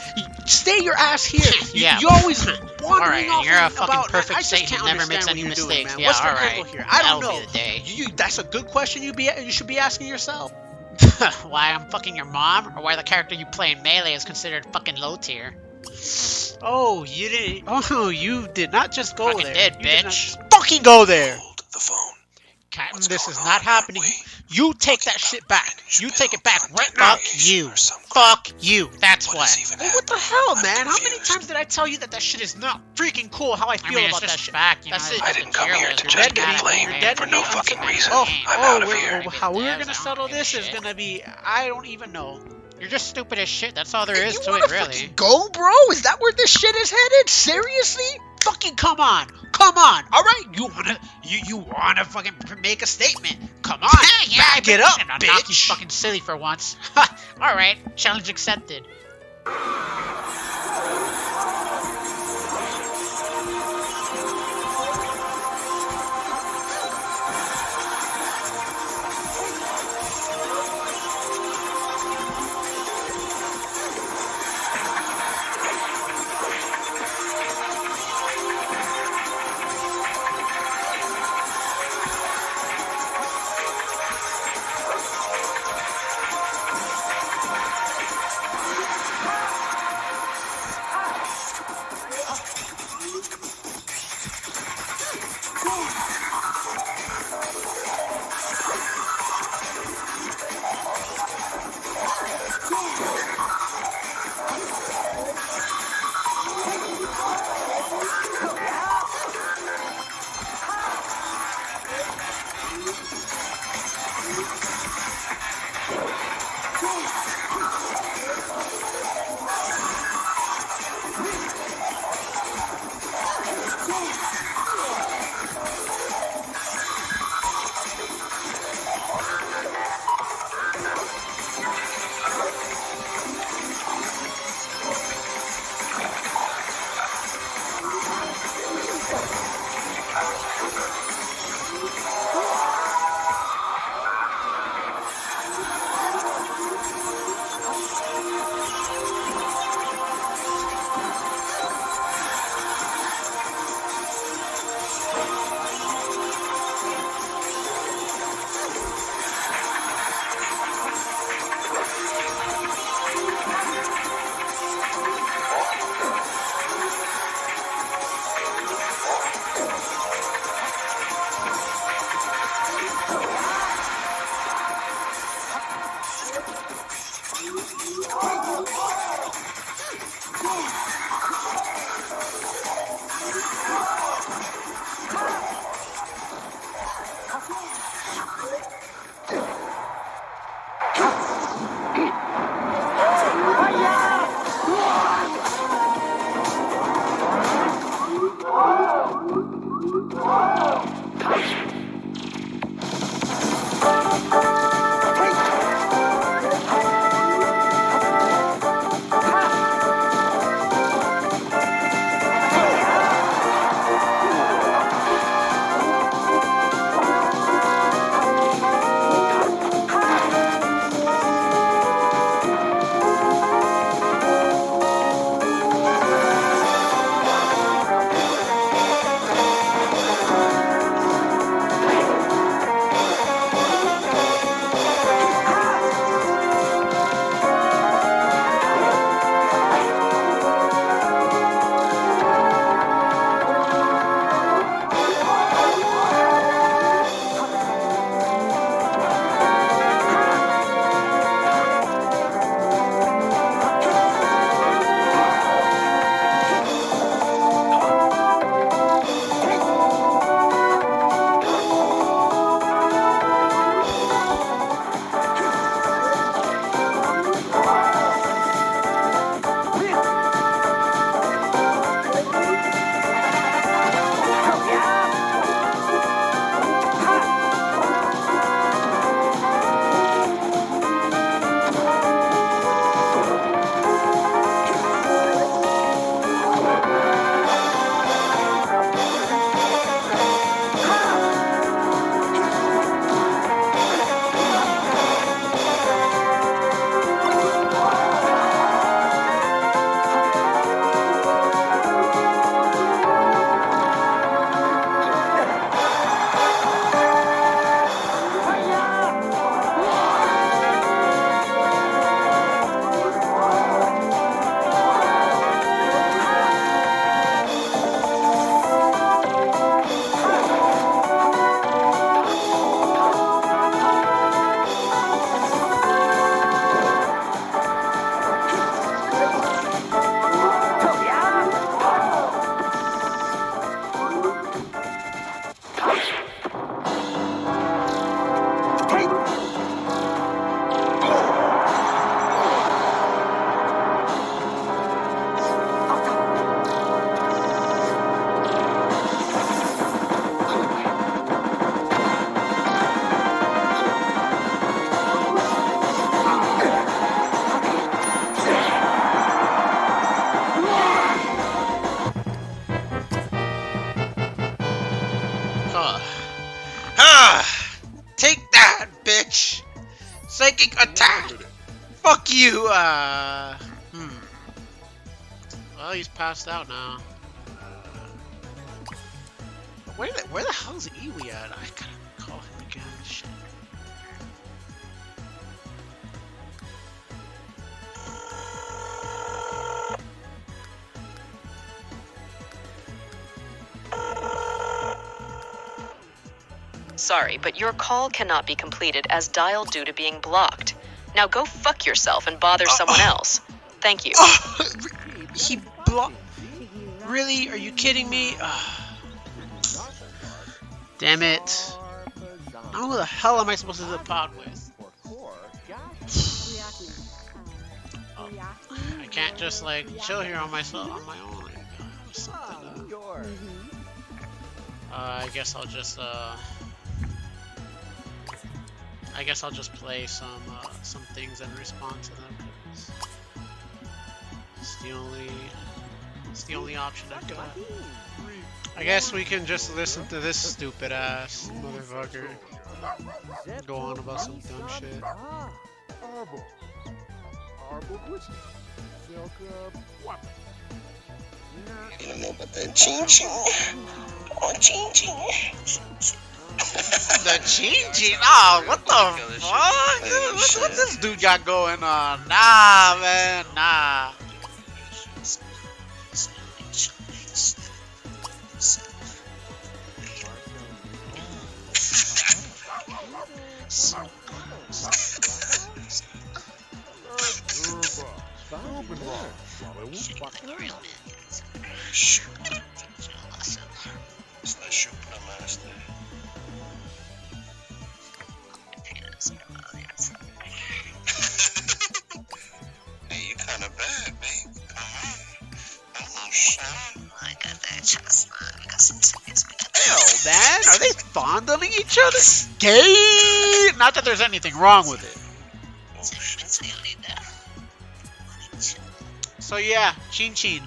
Stay your ass here. Yeah. You always Alright, wandering and off you're a about, fucking man, perfect I just saint can't who never makes understand any what you're mistakes. doing, man. Yeah, What's the alright. angle here? I don't That'll know. be the day. That's a good question you should be asking yourself. Why I'm fucking your mom, or why the character you play in Melee is considered fucking low tier. Oh, you didn't. Oh, you did not just go Fucking there. did, You did not bitch. just fucking go there. Hold the phone. Captain, What's this going is on, not aren't happening. we? You take Talking that shit about back. fringe You take it pill back right content now. Fuck creation you. or some Fuck you. That's What what. is even Well, what the happening? hell, I'm man? How many confused. times did I tell you that shit is not freaking cool? How I I feel mean, it's about that just shit. fact, you That's know, it. it's I just didn't a come tier here list. to You're just not get mad, flamed man. for no fucking reason. Oh, I'm out of we're- here. how we're Devs, gonna I don't settle give a this is shit. gonna be. I don't even know. You're just stupid as shit. That's all there is You to wanna it, really. fucking go, bro? Is that where this shit is headed? Seriously? Fucking come on. All right, you wanna fucking make a statement? Come on, back it up, I'll knock you bitch. fucking silly for once. Ha! Alright, challenge accepted. you. Well, he's passed out now. Where the hell is Iwi at? I gotta call him again. Shit. Sorry, but your call cannot be completed as dialed due to being blocked. Now go fuck yourself and bother someone else. Thank you. He blocked. Really? Are you kidding me? Damn it. Now who the hell am I supposed to do the pod with? I can't just like chill here on myself on my own. Something, I guess I'll just play some things and respond to them. It's the only option I've got. I guess we can just listen to this stupid ass motherfucker go on about some dumb shit. You don't know about that ching-ching. Oh, ching-ching. The ching-ching? Oh, what the fuck? What this dude got going on? Nah, man, nah. Hey, you kinda bad, babe. Come on. I got that chestnut. I got some tickets. Hell, man, are they fondling each other? Gay! Not that there's anything wrong with it. So yeah, chin chin.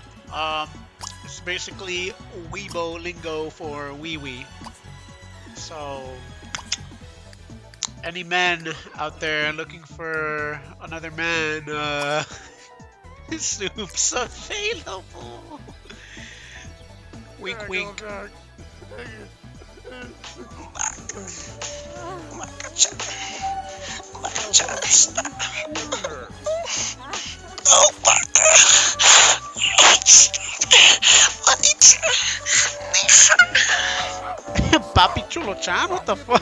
It's basically Weibo lingo for wee wee. So any men out there looking for another man, soup's available. Wink wink. Oh, Papi Chulo Chan, what the fuck?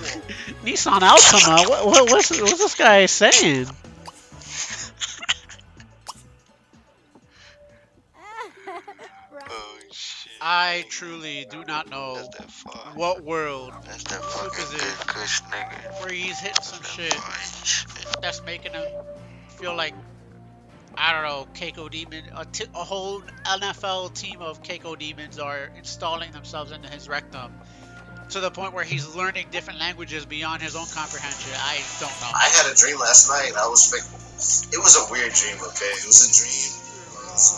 Nissan Altima, what's this guy saying? oh shit. I truly do not know That's that fuck. what world That's that Soup fucking is good it kush nigga. where he's hitting some shit Fine shit. that's making him feel like, I don't know, Keiko Demon, a whole NFL team of Keiko Demons are installing themselves into his rectum to the point where he's learning different languages beyond his own comprehension. I don't know. I had a dream last night. It was a weird dream, okay? It was a dream.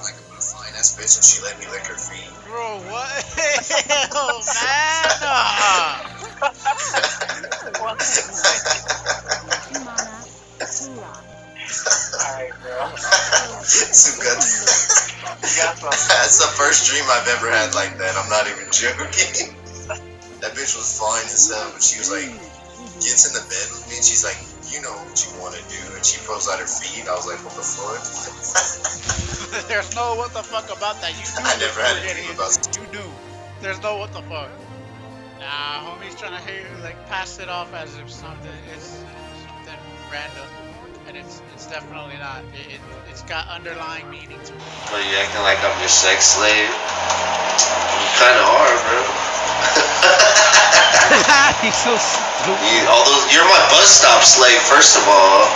Like a fine ass bitch and she let me lick her feet. Bro, what? Hell, Alright, bro. That's the first dream I've ever had like that. I'm not even joking. That bitch was fine as hell, but she was like, gets in the bed with me and she's like, you know what you want to do, and she pulls out her feet. I was like, what the fuck? There's no what the fuck about that. You knew I never had a what dream you about You knew. There's no what the fuck. Nah, homie's trying to pass it off as if something random, and it's definitely not. It's got underlying meaning to it. Are you acting like I'm your sex slave? You kinda are, bro. He's so stupid. You're my bus stop slave, first of all.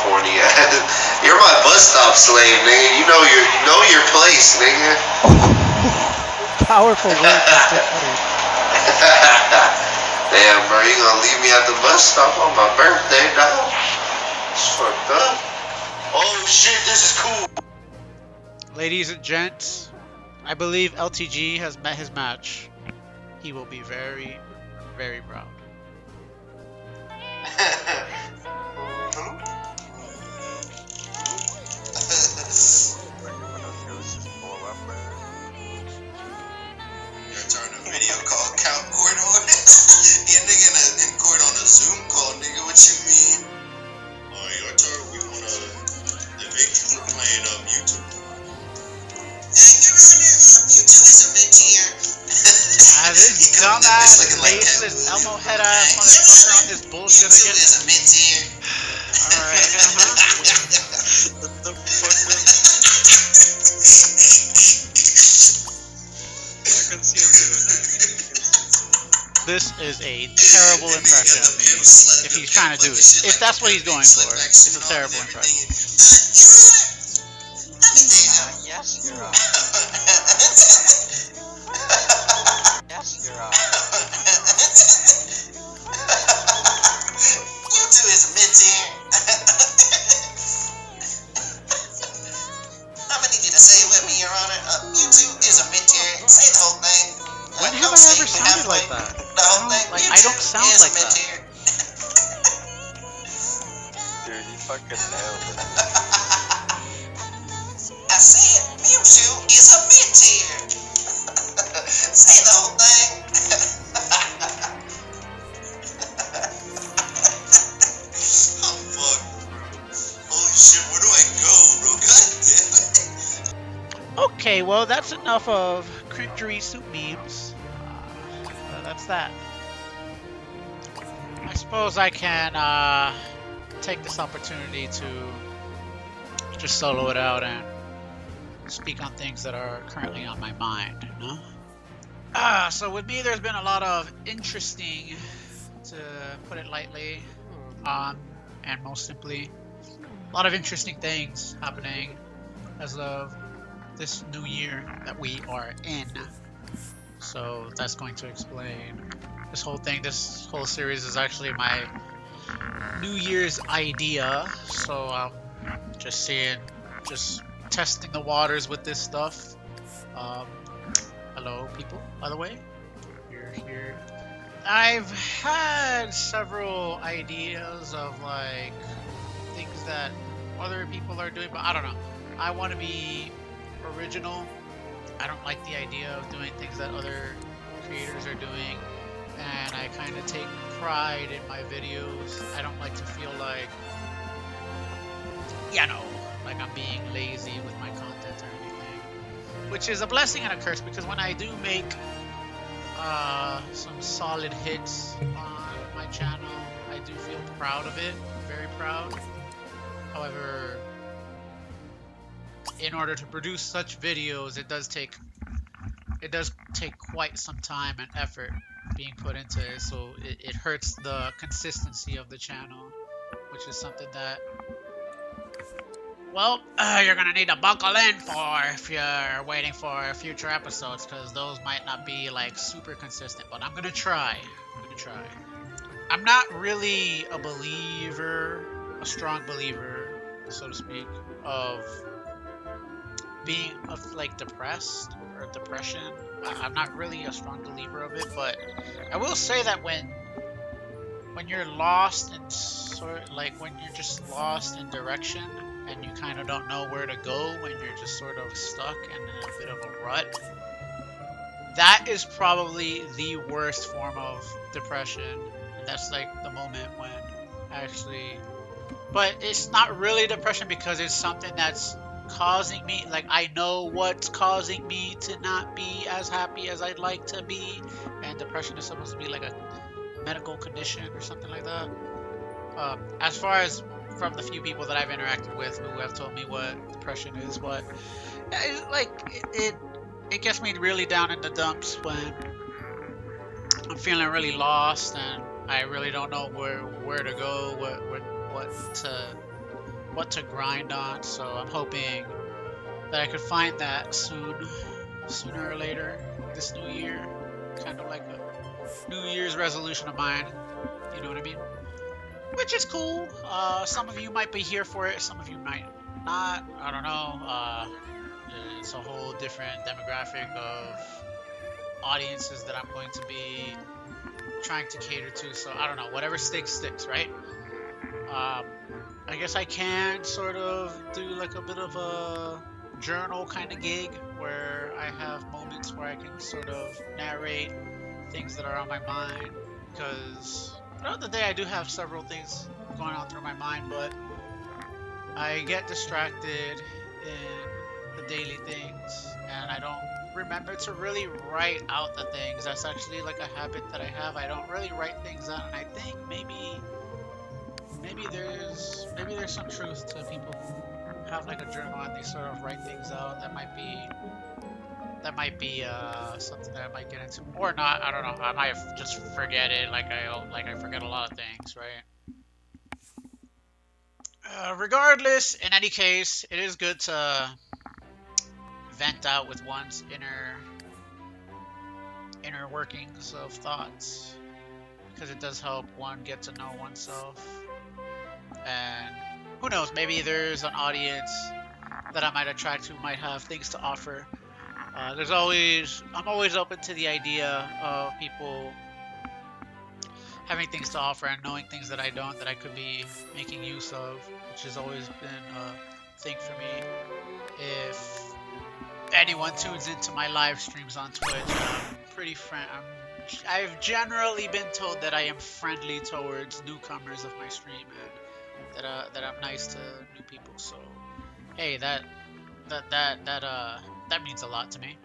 Horny ass. You're my bus stop slave, nigga. You know your place, nigga. Powerful words. Damn, bro, you gonna leave me at the bus stop on my birthday, dog? It's fucked up. Oh shit, this is cool. Ladies and gents, I believe LTG has met his match. He will be very, very proud. out court order. Yeah, nigga in court on a Zoom call, nigga. What you mean? YarTarr, we wanna evict you for playing YouTube. Your Honor, YouTube is a mid-tier. This dumbass, faceless, Elmo head ass motherfucker on this bullshit again. YouTube is a mid-tier. Alright, The fuck I can see him doing that. This is a terrible impression. If he's trying to do it. If that's what he's going for. It's a terrible impression. Yes, Your Honor. Yes, Your Honor. YouTube is a mid-tier. I'm gonna need you to say it with me, Your Honor. YouTube is a mid-tier. Say the whole thing. When have I ever sounded like that? The whole thing. I don't sound like that. Dude, you fucking nailed it. I said Mewtwo is a mid-tier. Say the whole thing. Oh fuck. Holy shit, where do I go, bro? God damn it. Okay, well, that's enough of cringery soup memes. That's that. I suppose I can take this opportunity to just solo it out and speak on things that are currently on my mind, you know? So with me, there's been a lot of interesting, to put it lightly, and most simply, a lot of interesting things happening as of this new year that we are in. So that's going to explain this whole thing. This whole series is actually my New Year's idea. So I'm just testing the waters with this stuff. Hello, people, by the way. You're here. I've had several ideas of like things that other people are doing, but I don't know. I want to be original. I don't like the idea of doing things that other creators are doing, and I kind of take pride in my videos. I don't like to feel like, you know, like I'm being lazy with my content or anything, which is a blessing and a curse, because when I do make some solid hits on my channel, I do feel proud of it, very proud. However, in order to produce such videos, it does take quite some time and effort being put into it, so it hurts the consistency of the channel, which is something that, well, you're gonna need to buckle in for if you're waiting for future episodes, because those might not be like super consistent, but I'm gonna try. I'm not really a strong believer, so to speak, of being like depressed or depression. I'm not really a strong believer of it, but I will say that when you're lost in when you're just lost in direction and you kind of don't know where to go, when you're just sort of stuck and in a bit of a rut, that is probably the worst form of depression. And that's like the moment when but it's not really depression, because it's something that's causing me, like, I know what's causing me to not be as happy as I'd like to be, and depression is supposed to be like a medical condition or something like that. As far as from the few people that I've interacted with who have told me what depression is, but it gets me really down in the dumps when I'm feeling really lost and I really don't know where to go, what to grind on. So I'm hoping that I could find that sooner or later this new year, kind of like a New Year's resolution of mine, you know what I mean? Which is cool. Some of you might be here for it, some of you might not. I don't know. It's a whole different demographic of audiences that I'm going to be trying to cater to. So I don't know. Whatever sticks, right? I guess I can sort of do like a bit of a journal kind of gig where I have moments where I can sort of narrate things that are on my mind, because throughout the day I do have several things going on through my mind, but I get distracted in the daily things, and I don't remember to really write out the things. That's actually like a habit that I have. I don't really write things out, and I think maybe there's some truth to people who have like a journal and they sort of write things out. That might be something that I might get into, or not. I don't know. I might just forget it, like I forget a lot of things, right? Regardless, in any case, it is good to vent out with one's inner workings of thoughts, because it does help one get to know oneself. And who knows, maybe there's an audience that I might attract who might have things to offer. I'm always open to the idea of people having things to offer and knowing things that I don't, that I could be making use of, which has always been a thing for me. If anyone tunes into my live streams on Twitch, I've generally been told that I am friendly towards newcomers of my stream, and that I'm nice to new people. So, hey, that means a lot to me.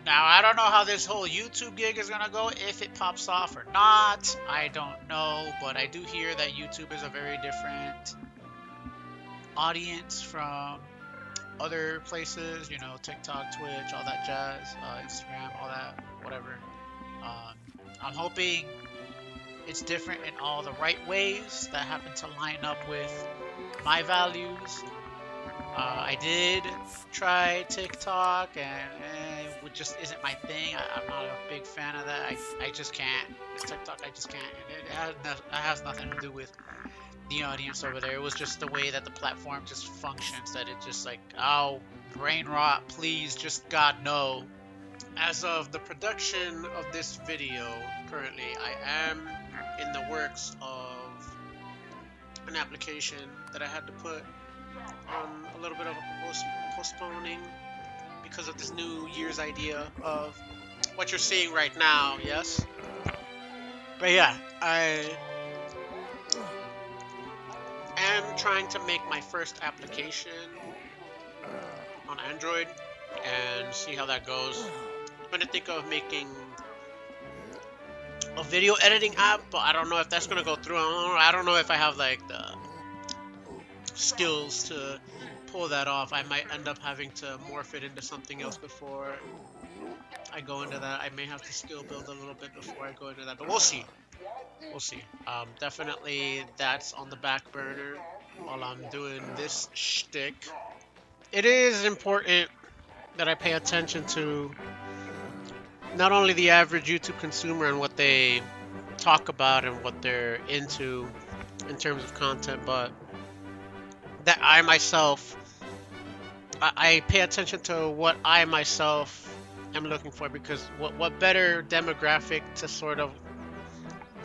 Now, I don't know how this whole YouTube gig is gonna go, if it pops off or not. I don't know, but I do hear that YouTube is a very different audience from other places, you know, TikTok, Twitch, all that jazz, Instagram, all that, whatever. I'm hoping it's different in all the right ways that happen to line up with my values. I did try TikTok, and it just isn't my thing. I'm not a big fan of that. I just can't. With TikTok, I just can't. It has nothing to do with the audience over there. It was just the way that the platform just functions, that it just like, oh, brain rot, please, just God, no. As of the production of this video, currently, I am in the works of an application that I had to put on a little bit of a postponing because of this New Year's idea of what you're seeing right now, yes? But yeah, I am trying to make my first application on Android and see how that goes. I'm gonna think of making a video editing app, but I don't know if that's gonna go through. I don't know if I have like the skills to pull that off. I might end up having to morph it into something else before I go into that. I may have to skill build a little bit before I go into that, but we'll see. We'll see. Definitely that's on the back burner while I'm doing this shtick. It is important that I pay attention to not only the average YouTube consumer and what they talk about and what they're into in terms of content, but that I myself, I pay attention to what I myself am looking for, because what better demographic to sort of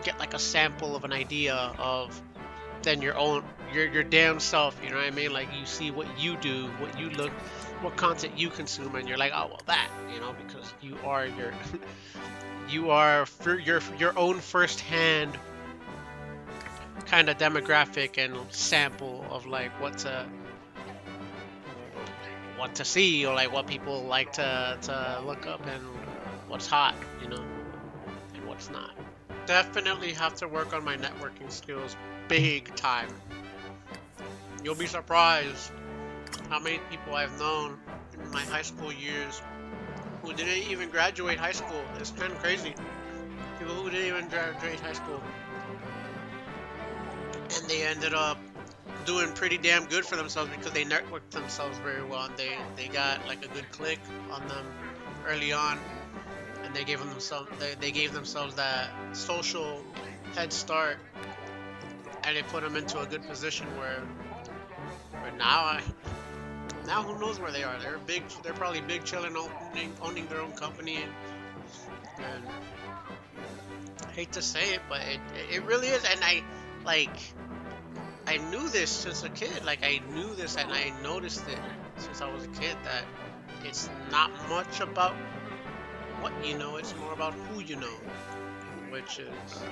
get like a sample of an idea of than your damn self, you know what I mean? Like, you see what you do, what you look, what content you consume, and you're like, oh well, that, you know, because you are your own first-hand kind of demographic and sample of like what to see, or like what people like to look up, and what's hot, you know, and what's not. Definitely have to work on my networking skills big time. You'll be surprised how many people I've known in my high school years who didn't even graduate high school. It's kind of crazy. People who didn't even graduate high school, and they ended up doing pretty damn good for themselves because they networked themselves very well, and they got like a good click on them early on, and they gave themselves that social head start, and it put them into a good position where now who knows where they are. They're probably big, chilling, owning their own company, and I hate to say it, but it really is. And I knew this since a kid. Like, I knew this, and I noticed it since I was a kid, that it's not much about what you know, it's more about who you know, which is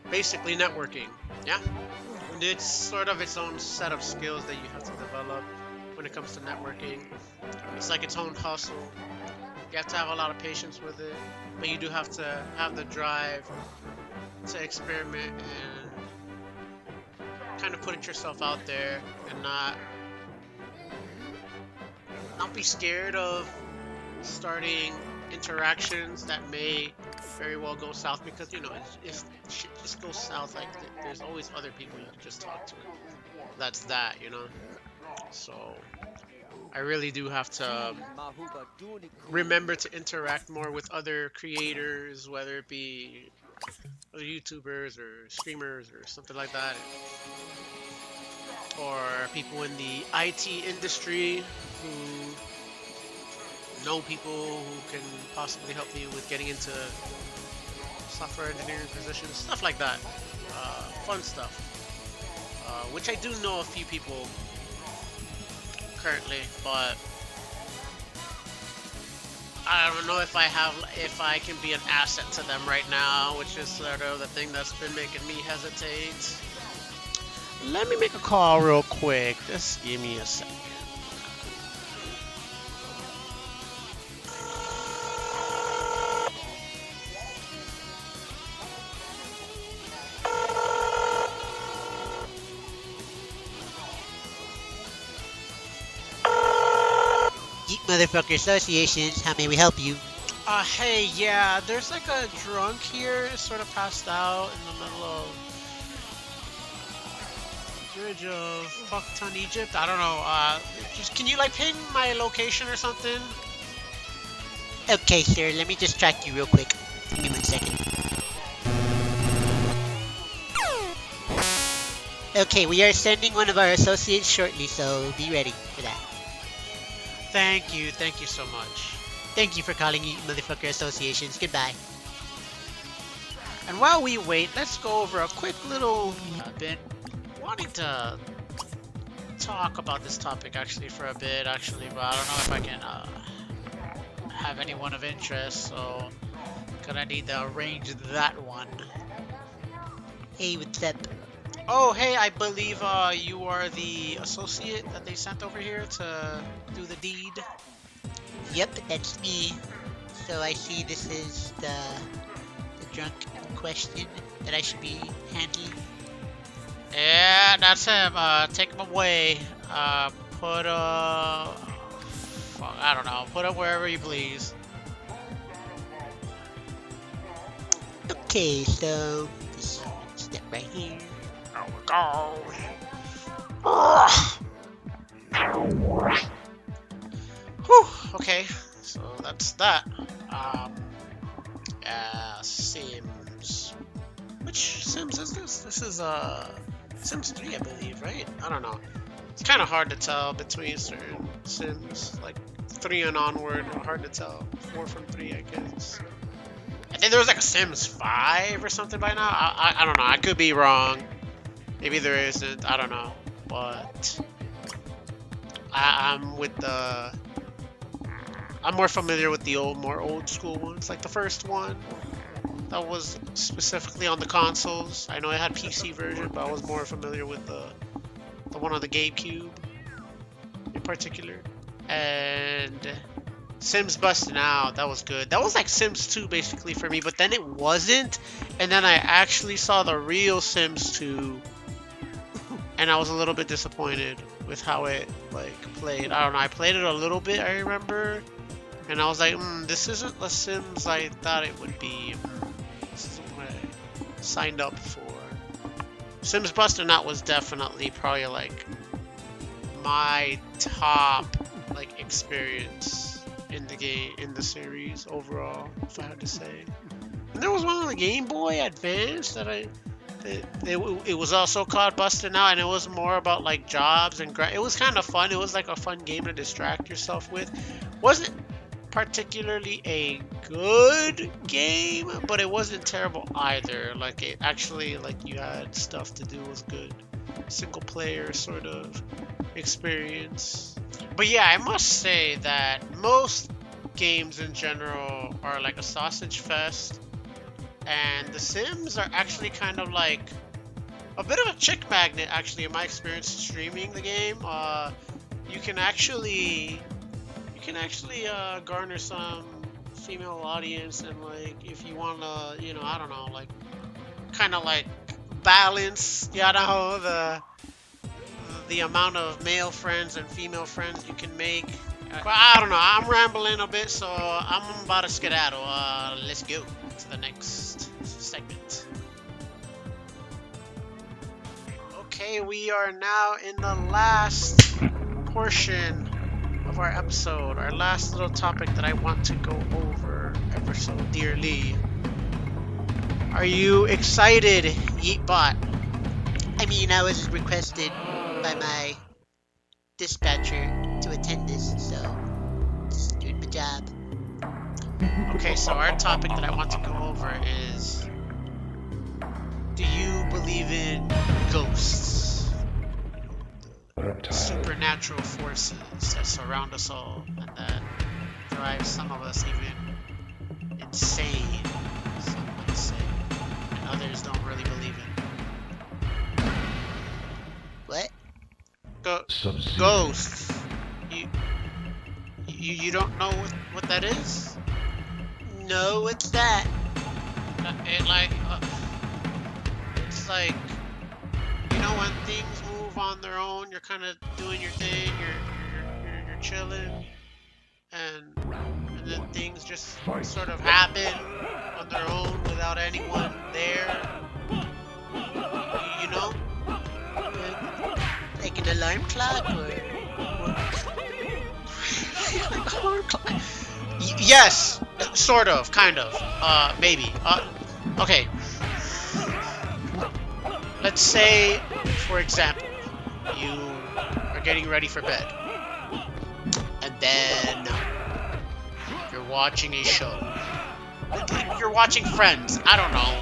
basically networking. Yeah, and it's sort of its own set of skills that you have to develop when it comes to networking. It's like its own hustle. You have to have a lot of patience with it, but you do have to have the drive to experiment and kind of put yourself out there and not be scared of starting interactions that may very well go south, because you know if shit just goes south, like there's always other people you can just talk to. That's that, you know. So I really do have to remember to interact more with other creators, whether it be other YouTubers or streamers or something like that, or people in the IT industry who know people who can possibly help me with getting into software engineering positions, stuff like that. Fun stuff. Which I do know a few people currently, but I don't know if I can be an asset to them right now, which is sort of the thing that's been making me hesitate. Let me make a call real quick. Just give me a second. Motherfucker Associations, how may we help you? Hey, yeah, there's like a drunk here, sort of passed out in the middle of bridge of Fuckton, Egypt. I don't know. Just can you like ping my location or something? Okay, sir, let me just track you real quick. Give me 1 second. Okay, we are sending one of our associates shortly, so be ready for that. Thank you so much. Thank you for calling you Motherfucker Associations. Goodbye. And while we wait, let's go over a quick little... I've been wanting to talk about this topic actually for a bit, actually, but I don't know if I can have anyone of interest, so gonna need to arrange that one. Hey, what's up? Oh, hey, I believe you are the associate that they sent over here to do the deed. Yep, that's me. So I see this is the drunk in question that I should be handling. Yeah, that's him. Take him away. Put I don't know. Put him wherever you please. Okay, so just step right here. Oh, whew, okay, so that's that. Sims. Which Sims is this? This is Sims 3, I believe, right? I don't know. It's kind of hard to tell between certain Sims, like 3 and onward. Hard to tell. 4 from 3, I guess. I think there was like a Sims 5 or something by now. I don't know. I could be wrong. Maybe there isn't. I don't know. But I'm with the... I'm more familiar with the more old school ones. Like the first one that was specifically on the consoles. I know it had PC version, but I was more familiar with the one on the GameCube in particular. And Sims Busting Out, that was good. That was like Sims 2 basically for me, but then it wasn't. And then I actually saw the real Sims 2, and I was a little bit disappointed with how it like played. I don't know. I played it a little bit, I remember, and I was like, this isn't the Sims I thought it would be. This isn't what I signed up for. Sims Busting Out was definitely probably like my top like experience in the game, in the series overall, if I had to say. And there was one on the Game Boy Advance that it was also called Busting Out, and it was more about like jobs and it was kind of fun. It was like a fun game to distract yourself with. Wasn't particularly a good game, but it wasn't terrible either. Like it actually, like you had stuff to do, was good. Single player sort of experience. But yeah, I must say that most games in general are like a sausage fest, and The Sims are actually kind of like a bit of a chick magnet. Actually, in my experience streaming the game, you can actually garner some female audience, and like if you want to, you know, I don't know, like kind of like balance, you know, the amount of male friends and female friends you can make. But I don't know, I'm rambling a bit, so I'm about to skedaddle. Let's go to the next segment. Okay, we are now in the last portion of our episode, our last little topic that I want to go over ever so dearly. Are you excited, Yeetbot? I mean, I was requested by my dispatcher to attend this, so just doing my job. Okay, so our topic that I want to go over is, do you believe in ghosts? Supernatural forces that surround us all and that drive some of us even insane, some might say, and others don't really believe in. What? Ghosts. You don't know what that is? No, what's that? It's like, you know, when things move on their own, you're kind of doing your thing, you're chilling, and then things just sort of happen on their own without anyone there. You know? Like an alarm clock, or Alarm clock. Yes, sort of, kind of, maybe. Okay. Let's say, for example, you are getting ready for bed, and then you're watching a show. You're watching Friends, I don't know.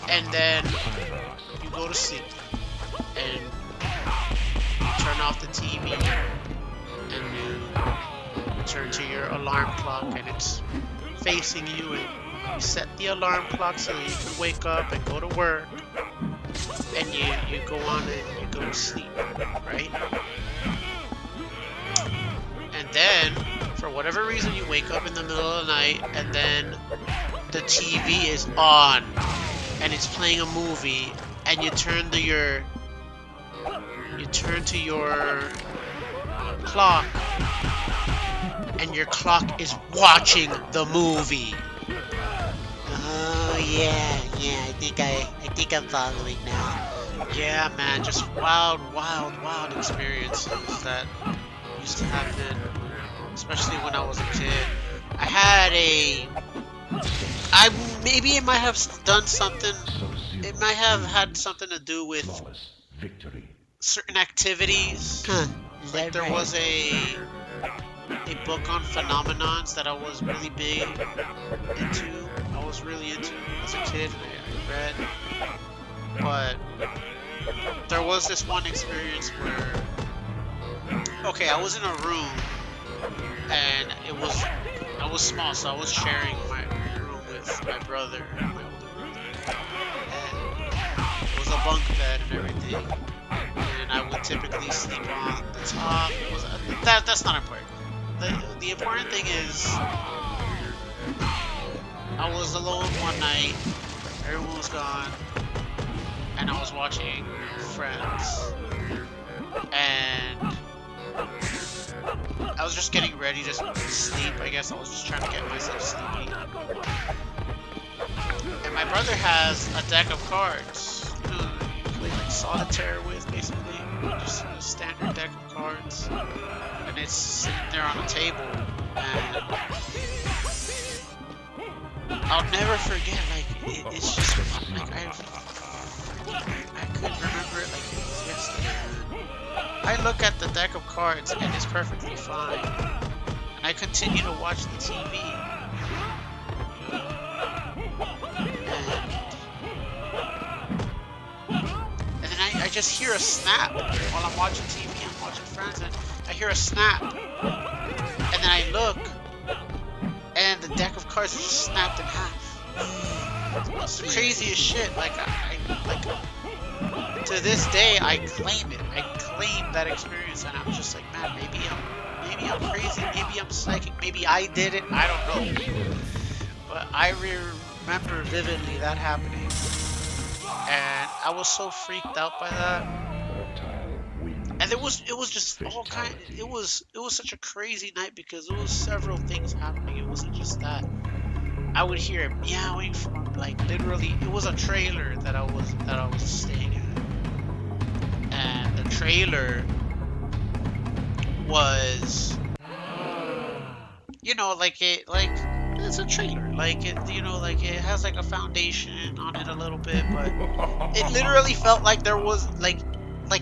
And then you go to sleep, and you turn off the TV, and you turn to your alarm clock, and it's facing you, and you set the alarm clock so you can wake up and go to work, and you go on and you go to sleep, right? And then, for whatever reason, you wake up in the middle of the night, and then the TV is on, and it's playing a movie, and you turn to your clock, and your clock is watching the movie. oh yeah, I think I'm following now. Yeah, man, just wild experiences that used to happen, especially when I was a kid. Maybe it might have done something. It might have had something to do with certain activities. Huh? Like there was a book on phenomenons that I was really big into. I was really into as a kid. I read, but there was this one experience where, okay, I was in a room, and I was small, so I was sharing my room with my brother, my older brother, and it was a bunk bed and everything, and I would typically sleep on the top. That's not important. The important thing is, I was alone one night, everyone was gone, and I was watching Friends, and I was just getting ready to sleep. I guess I was just trying to get myself sleepy. And my brother has a deck of cards, you know, you play like solitaire with, basically, just a standard deck of cards, and it's sitting there on a table, and I'll never forget, like, it's just, like, I could remember it like it was yesterday. I look at the deck of cards, and it's perfectly fine, and I continue to watch the TV, and then I just hear a snap while I'm watching TV. I'm watching Friends, and I hear a snap, and then I look, and the deck of cards is just snapped in half. It's the craziest shit. Like, to this day, I claim it. I claim that experience, and I'm just like, man, maybe I'm crazy, maybe I'm psychic, maybe I did it. I don't know. But I remember vividly that happening, and I was so freaked out by that. And it was just all kind. It was such a crazy night because it was several things happening. It wasn't just that. I would hear it meowing from like literally. It was a trailer that I was staying at, and the trailer was, like it's a trailer. Like like it has like a foundation on it a little bit, but it literally felt like there was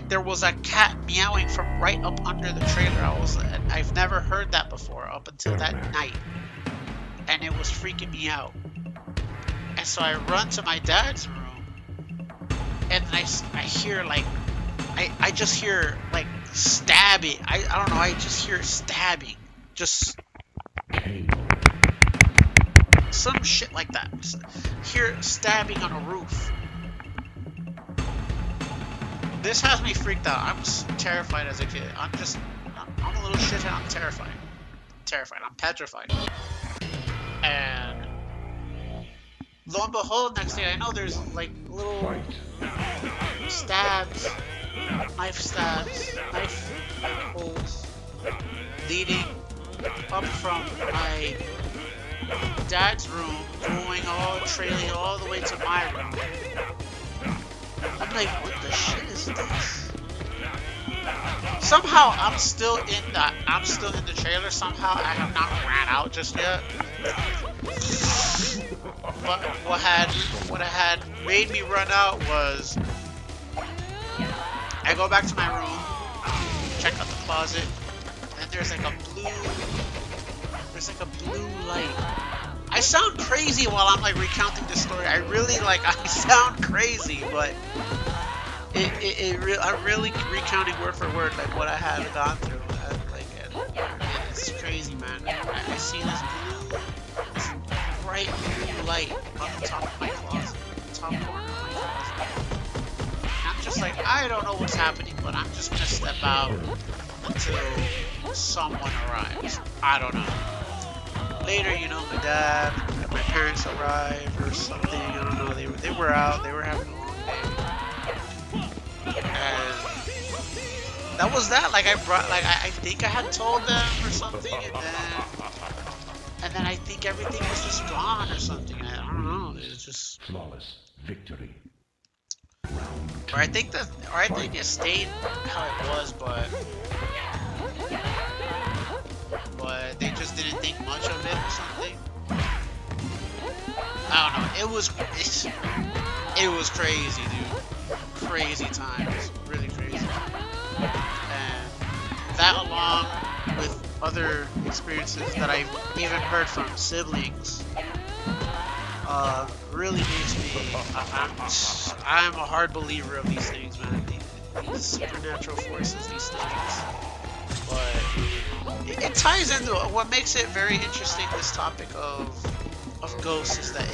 there was a cat meowing from right up under the trailer. I've never heard that before up until that night, and it was freaking me out. And so I run to my dad's room, and I hear I just hear like stabbing. I don't know. I just hear stabbing, just some shit like that. Hear stabbing on a roof. This has me freaked out. I'm terrified as a kid. I'm a little shithead. I'm terrified. I'm petrified. And lo and behold, next thing I know, there's like little stabs, knife holes leading up from my dad's room, trailing all the way to my room. I'm like, what the shit is this? Somehow I'm still in the trailer. Somehow I have not ran out just yet. But what had made me run out was I go back to my room, check out the closet, and there's like a blue light. I sound crazy while I'm like recounting this story. I sound crazy, but I'm really recounting word for word like what I had gone through. It's crazy, man. I see this bright blue light on the top of my closet, the top corner of my closet. And I'm just like, I don't know what's happening, but I'm just gonna step out until someone arrives. I don't know. Later, my dad and my parents arrive or something. I don't know. They were out. They were having a long day. And that was that. Like I think I had told them or something, and then I think everything was just gone or something. I don't know. It was just flawless victory. Or I think it stayed how it was, but they just didn't think much of it or something. I don't know. It was crazy, dude. Crazy times. Really crazy. And that, along with other experiences that I've even heard from siblings, really makes me. I'm a hard believer of these things, man. These supernatural forces, these things. But it ties into what makes it very interesting. This topic of ghosts is that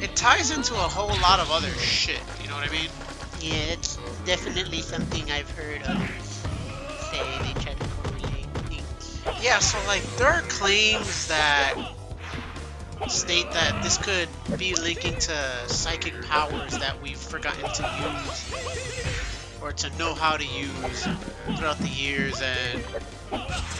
it ties into a whole lot of other shit. You know what I mean? Yeah, it's definitely something I've heard others say. They try to correlate things. Yeah, so there are claims that state that this could be linking to psychic powers that we've forgotten to use or to know how to use throughout the years, and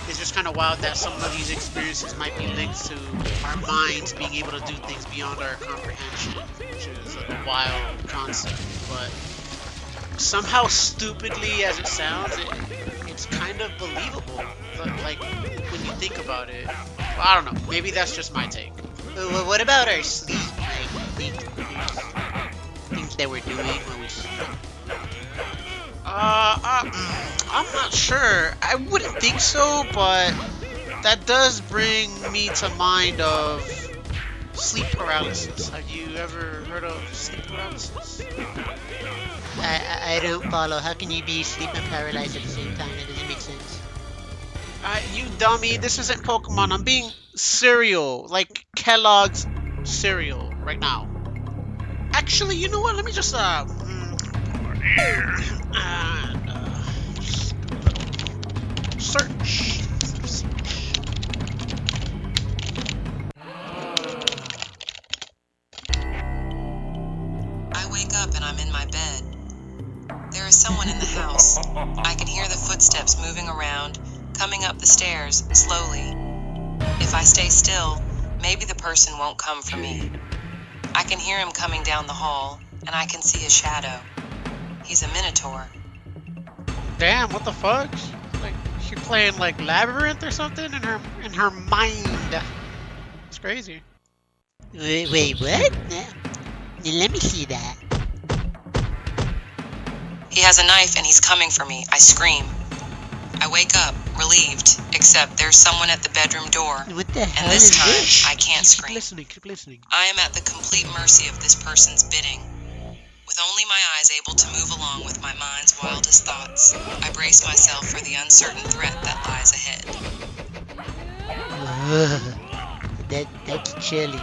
it's just kind of wild that some of these experiences might be linked to our minds being able to do things beyond our comprehension, which is a wild concept. But somehow, stupidly as it sounds, it's kind of believable. But when you think about it, well, I don't know. Maybe that's just my take. Well, what about our sleep? Things that we're doing when we sleep. I'm not sure. I wouldn't think so, but that does bring me to mind of sleep paralysis. Have you ever heard of sleep paralysis? I don't follow. How can you be asleep and paralyzed at the same time? That doesn't make sense. you dummy. This isn't Pokemon. I'm being cereal. Like Kellogg's cereal right now. Actually, you know what? Let me just, search. I wake up and I'm in my bed. There is someone in the house. I can hear the footsteps moving around, coming up the stairs, slowly. If I stay still, maybe the person won't come for me. I can hear him coming down the hall, and I can see a shadow. He's a minotaur. Damn, what the fuck? Like, she playing like Labyrinth or something in her mind. It's crazy. Wait, what? Let me see that. He has a knife and he's coming for me. I scream. I wake up, relieved, except there's someone at the bedroom door. What the hell And this is time, this? I can't scream. Keep listening. I am at the complete mercy of this person's bidding. With only my eyes able to move along with my mind's wildest thoughts, I brace myself for the uncertain threat that lies ahead. That's chilly.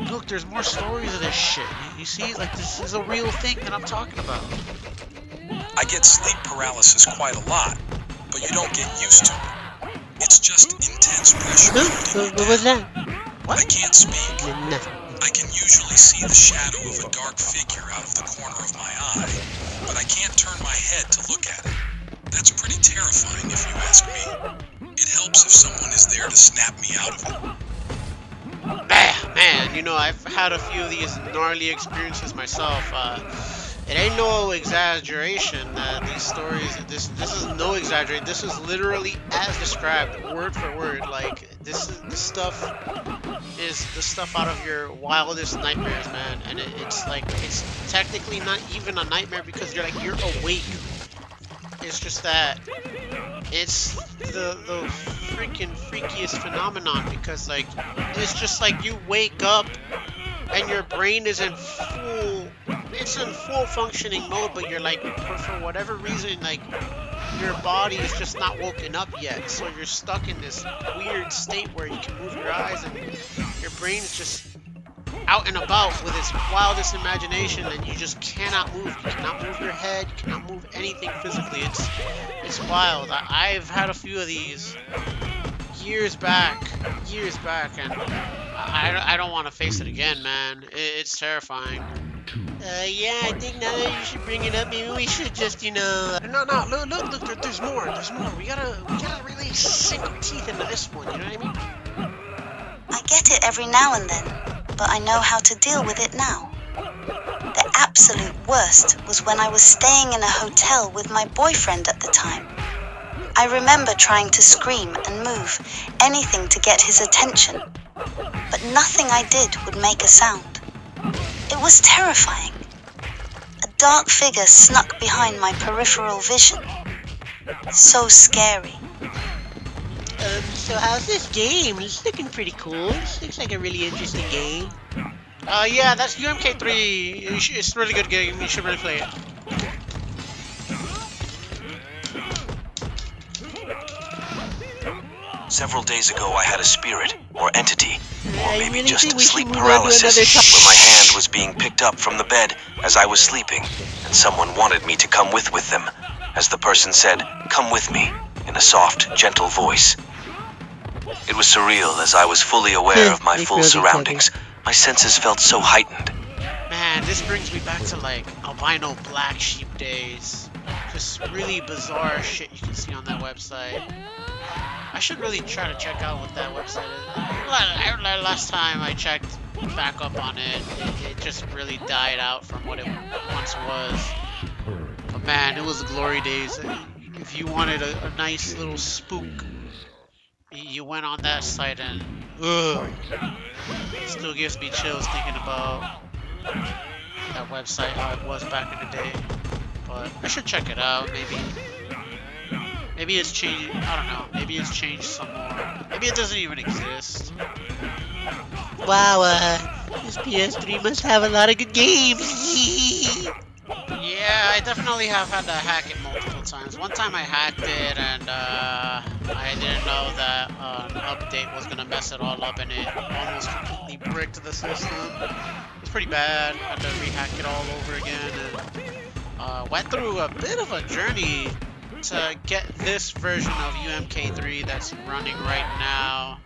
Look, there's more stories of this shit. You see, like, this is a real thing that I'm talking about. I get sleep paralysis quite a lot, but you don't get used to it. It's just intense pressure. What was that? I can't speak. Nothing. I can usually see the shadow of a dark figure out of the corner of my eye, but I can't turn my head to look at it. That's pretty terrifying if you ask me. It helps if someone is there to snap me out of it. Man, you know, I've had a few of these gnarly experiences myself. It ain't no exaggeration that these stories, this is no exaggeration. This is literally as described, word for word. Like, this is the stuff out of your wildest nightmares, man. And it's like, it's technically not even a nightmare because you're awake. It's just that it's the freaking freakiest phenomenon because, like, it's just like you wake up and your brain is in full functioning mode, but you're like, for whatever reason, like, your body is just not woken up yet, so you're stuck in this weird state where you can move your eyes and your brain is just out and about with its wildest imagination, and you just cannot move. You cannot move your head, you cannot move anything physically. It's wild. I've had a few of these years back, and I don't want to face it again, man. It's terrifying. Yeah, I think now that you should bring it up, maybe we should just, No, look, there's more. We gotta really sink our teeth into this one, you know what I mean? I get it every now and then, but I know how to deal with it now. The absolute worst was when I was staying in a hotel with my boyfriend at the time. I remember trying to scream and move, anything to get his attention, but nothing I did would make a sound. It was terrifying. A dark figure snuck behind my peripheral vision. So scary. So how's this game? It's looking pretty cool. This looks like a really interesting game. Yeah, that's UMK3. It's a really good game. You should really play it. Several days ago, I had a spirit, or entity, or maybe really just think we should sleep move on to another paralysis, where my hand was being picked up from the bed as I was sleeping, and someone wanted me to come with them, as the person said, "Come with me," in a soft, gentle voice. It was surreal as I was fully aware of my full surroundings. My senses felt so heightened. Man, this brings me back to, like, albino black sheep days. Just really bizarre shit you can see on that website. I should really try to check out what that website is. Last time I checked back up on it, it just really died out from what it once was. But man, it was the glory days. If you wanted a nice little spook, you went on that site and it still gives me chills thinking about that website, how it was back in the day. But I should check it out, maybe it's changed. I don't know, maybe it's changed some more. Maybe it doesn't even exist. Wow, this PS3 must have a lot of good games. Yeah, I definitely have had to hack it multiple times. One time I hacked it and I didn't know that mess it all up, and it almost completely bricked the system. It was pretty bad. I had to rehack it all over again, and went through a bit of a journey to get this version of UMK3 that's running right now.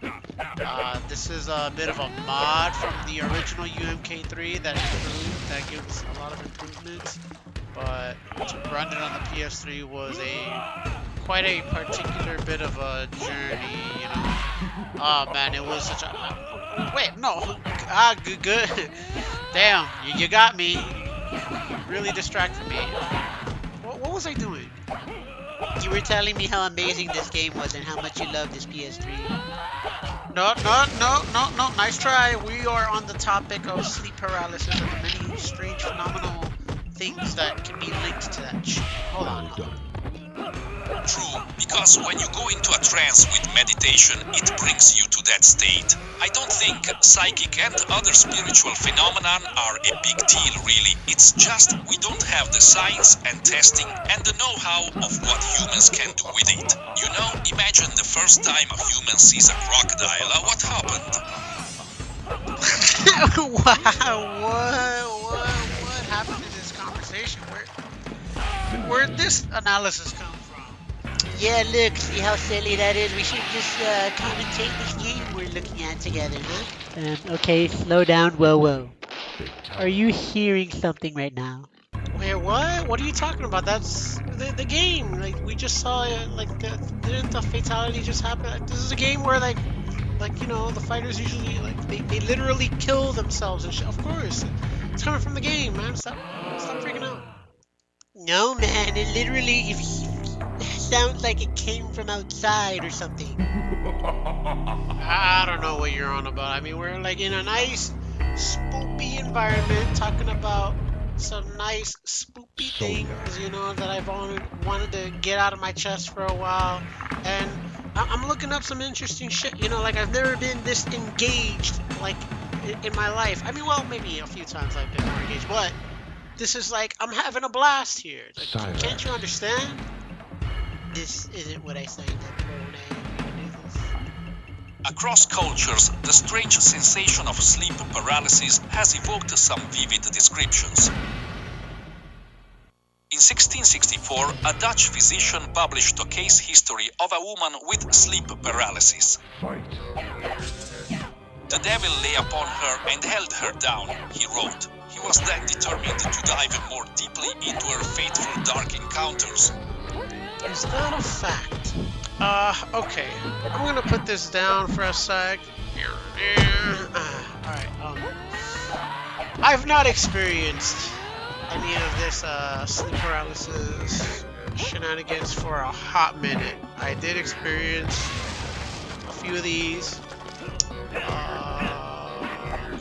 This is a bit of a mod from the original UMK3 that improved, that gives a lot of improvements. But to run it on the PS3 was quite a particular bit of a journey, you know. Oh man, it was such a... Wait, no. Good. Damn, you got me. You really distracted me. What was I doing? You were telling me how amazing this game was and how much you love this PS3. No. Nice try. We are on the topic of sleep paralysis and the many strange phenomenal things that can be linked to that shit. Hold on. True, because when you go into a trance with meditation, it brings you to that state. I don't think psychic and other spiritual phenomenon are a big deal, really. It's just we don't have the science and testing and the know-how of what humans can do with it. You know, imagine the first time a human sees a crocodile. What happened? Wow, what happened in this conversation? Where'd this analysis come from? Yeah, look, see how silly that is? We should just commentate this game we're looking at together, look. Okay, slow down, whoa. Are you hearing something right now? Wait, what? What are you talking about? That's the game. Like, we just saw it, didn't the fatality just happen? Like, this is a game where, like, you know, the fighters usually, like, they literally kill themselves and shit. Of course. It's coming from the game, man. Stop freaking out. No, man, it literally sounds like it came from outside or something. I don't know what you're on about. I mean, we're like in a nice spoopy environment talking about some nice spoopy things, you know, that I've wanted to get out of my chest for a while. And I'm looking up some interesting shit, you know, like I've never been this engaged, like, in my life. I mean, well, maybe a few times I've been more engaged, but this is like, I'm having a blast here. Like, can't you understand? This isn't what I signed up for when I do this. Across cultures, the strange sensation of sleep paralysis has evoked some vivid descriptions. In 1664, a Dutch physician published a case history of a woman with sleep paralysis. The devil lay upon her and held her down, he wrote. He was then determined to dive more deeply into her fateful dark encounters. Is that a fact? Okay. I'm gonna put this down for a sec. Alright, I've not experienced any of this, sleep paralysis shenanigans for a hot minute. I did experience a few of these,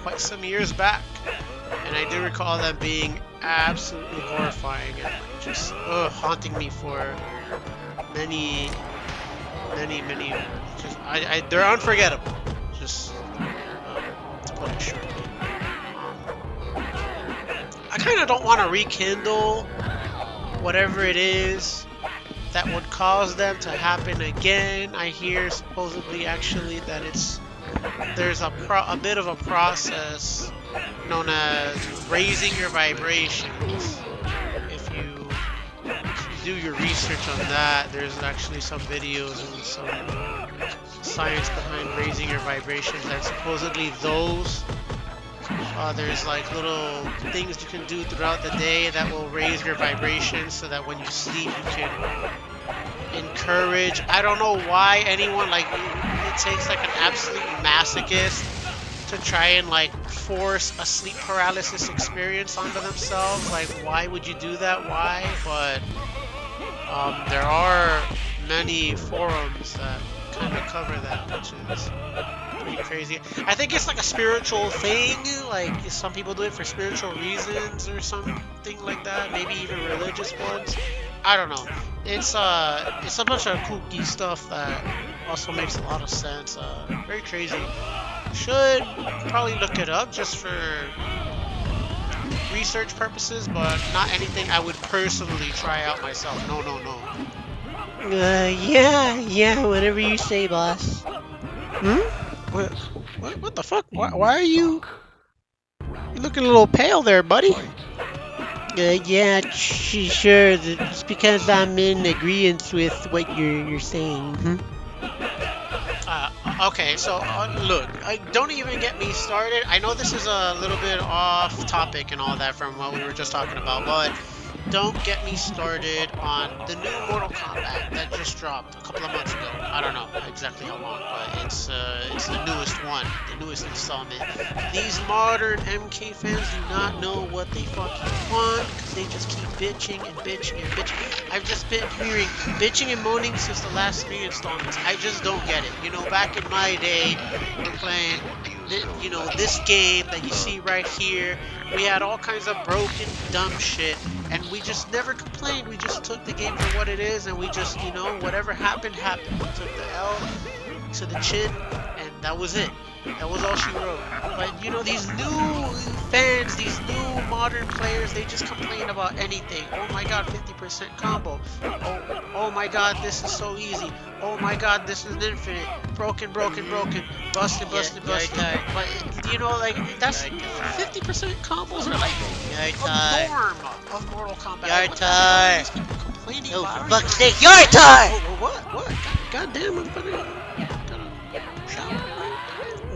quite some years back. And I do recall them being absolutely horrifying and like, just haunting me for many. Just, they're unforgettable. Just to put it shortly. I kind of don't want to rekindle whatever it is that would cause them to happen again. I hear supposedly actually that there's a bit of a process known as raising your vibrations. If you do your research on that, there's actually some videos and some science behind raising your vibrations, and supposedly those there's like little things you can do throughout the day that will raise your vibrations so that when you sleep you can encourage. I don't know why anyone, like, it takes like an absolute masochist to try and like force a sleep paralysis experience onto themselves. Like, why would you do that? Why? But there are many forums that kind of cover that, which is pretty crazy. I think it's like a spiritual thing. Like, some people do it for spiritual reasons or something like that. Maybe even religious ones. I don't know. It's a bunch of kooky stuff that also makes a lot of sense. Very crazy. Should probably look it up just for research purposes, but not anything I would personally try out myself. No. Yeah, whatever you say, boss. What the fuck? Why are you? You looking a little pale there, buddy. Yeah, sure. It's because I'm in agreement with what you're saying. Okay, so look, don't even get me started. I know this is a little bit off topic and all that from what we were just talking about, but don't get me started on the new Mortal Kombat that just dropped a couple of months ago. I don't know exactly how long, but it's the newest one, the newest installment. These modern MK fans do not know what they fucking want because they just keep bitching and bitching and bitching. I've just been hearing bitching and moaning since the last 3 installments. I just don't get it. You know, back in my day, we were playing, you know, this game that you see right here. We had all kinds of broken, dumb shit, and we just never complained. We just took the game for what it is, and we just, you know, whatever happened, happened. We took the L to the chin, and that was it. That was all she wrote. But, you know, these new fans, these new modern players, they just complain about anything. Oh my god, 50% combo. Oh my god, this is so easy. Oh my god, this is infinite. Broken. Busted. But, you know, like, that's 50% combos are like a norm of Mortal Kombat. YarTarr's. Complaining Oh, about for fuck's sake, YarTarr's! What? God damn, I'm gonna shower.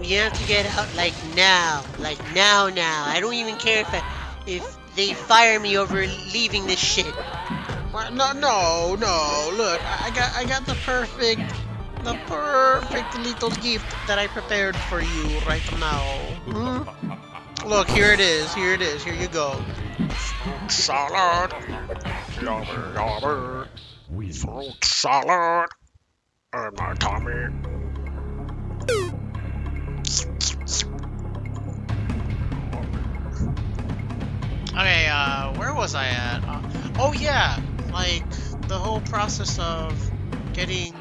You have to get out like now. I don't even care if they fire me over leaving this shit. No. Look, I got the perfect little gift that I prepared for you right now. Look, here it is. Here you go. Salad. Yummy. Fruit salad. And my tummy. Okay, where was I at? Oh yeah, like the whole process of getting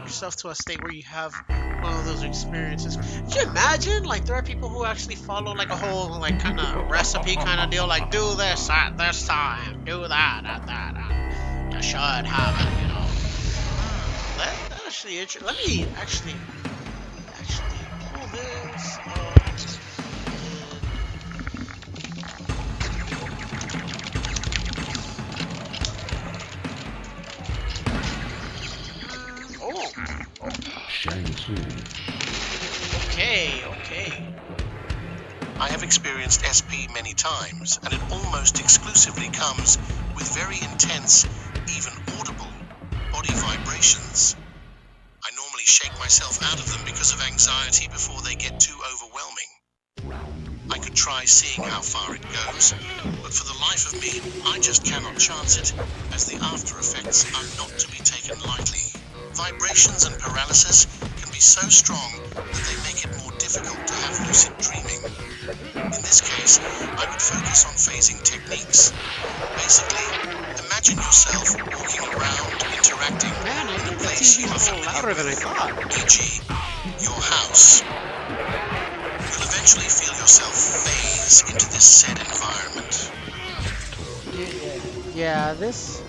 yourself to a state where you have one of those experiences. Could you imagine? Like there are people who actually follow like a whole like kind of recipe kind of deal. Like do this at this time, do that at that. You should have it, you know. That actually let me actually pull this up. Okay. I have experienced SP many times, and it almost exclusively comes with very intense, even audible, body vibrations. I normally shake myself out of them because of anxiety before they get too overwhelming. I could try seeing how far it goes, but for the life of me, I just cannot chance it, as the after effects are not to be taken lightly. Vibrations and paralysis can be so strong that they make it more difficult to have lucid dreaming. In this case, I would focus on phasing techniques. Basically, imagine yourself walking around, interacting in a place you are familiar with, e.g., your house. You'll eventually feel yourself phase into this said environment. Yeah, this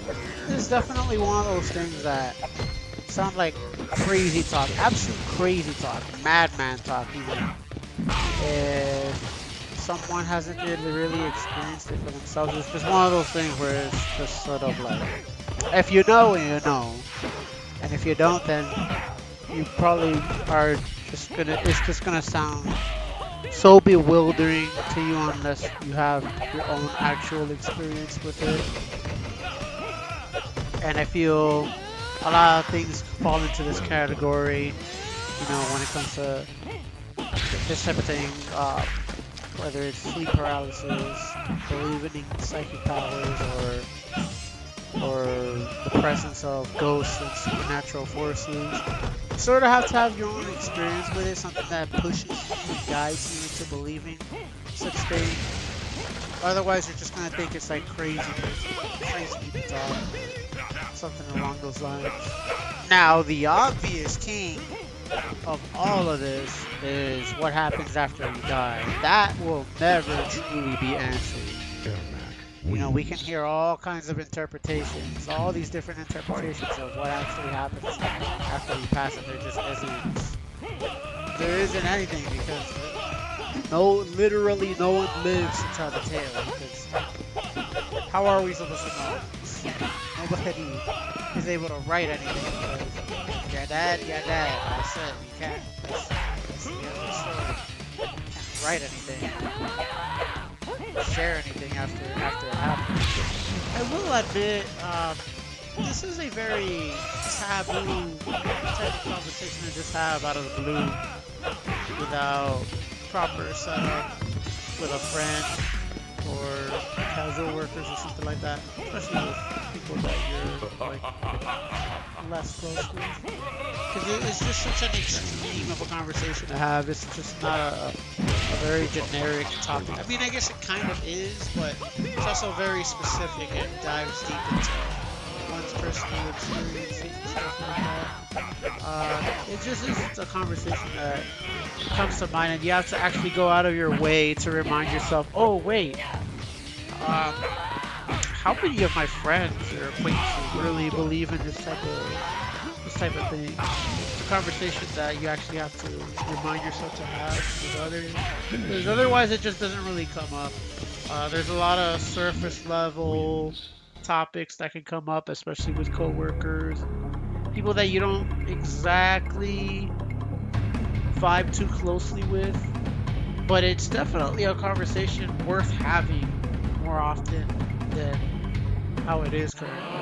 is definitely one of those things that sound like crazy talk, absolute crazy talk, madman talk even. If someone hasn't really experienced it for themselves, it's just one of those things where it's just sort of like, if you know, you know, and if you don't, then you probably are just gonna, it's just gonna sound so bewildering to you unless you have your own actual experience with it. And I feel a lot of things fall into this category, you know, when it comes to this type of thing, whether it's sleep paralysis, believing in psychic powers, or the presence of ghosts and supernatural forces. You sort of have to have your own experience with it, something that pushes you and guides you into believing such things. Otherwise, you're just gonna think it's like crazy people talk. Something along those lines. Now, the obvious king of all of this is what happens after you die. That will never truly be answered. You know, we can hear all kinds of interpretations, all these different interpretations of what actually happens after you pass, and there just isn't there isn't anything because literally no one lives to tell the tale. Because how are we supposed to know? Nobody is able to write anything because you're dead. That's it. You can't. That's the end of the story. You can't write anything, share anything after it happens. I will admit, this is a very taboo type of conversation to just have out of the blue without proper setup with a friend or casual workers or something like that, especially with people that you're like less close with. Because it's just such an extreme of a conversation to have. It's just not a very generic topic. I mean, I guess it kind of is, but it's also very specific and dives deep into one's personal experiences and stuff like that. It just is a conversation that comes to mind, and you have to actually go out of your way to remind yourself, oh wait, how many of my friends or acquaintances really believe in this type of thing? It's a conversation that you actually have to remind yourself to have with others, because otherwise it just doesn't really come up. There's a lot of surface level topics that can come up, especially with coworkers, people that you don't exactly vibe too closely with, but it's definitely a conversation worth having more often than how it is currently.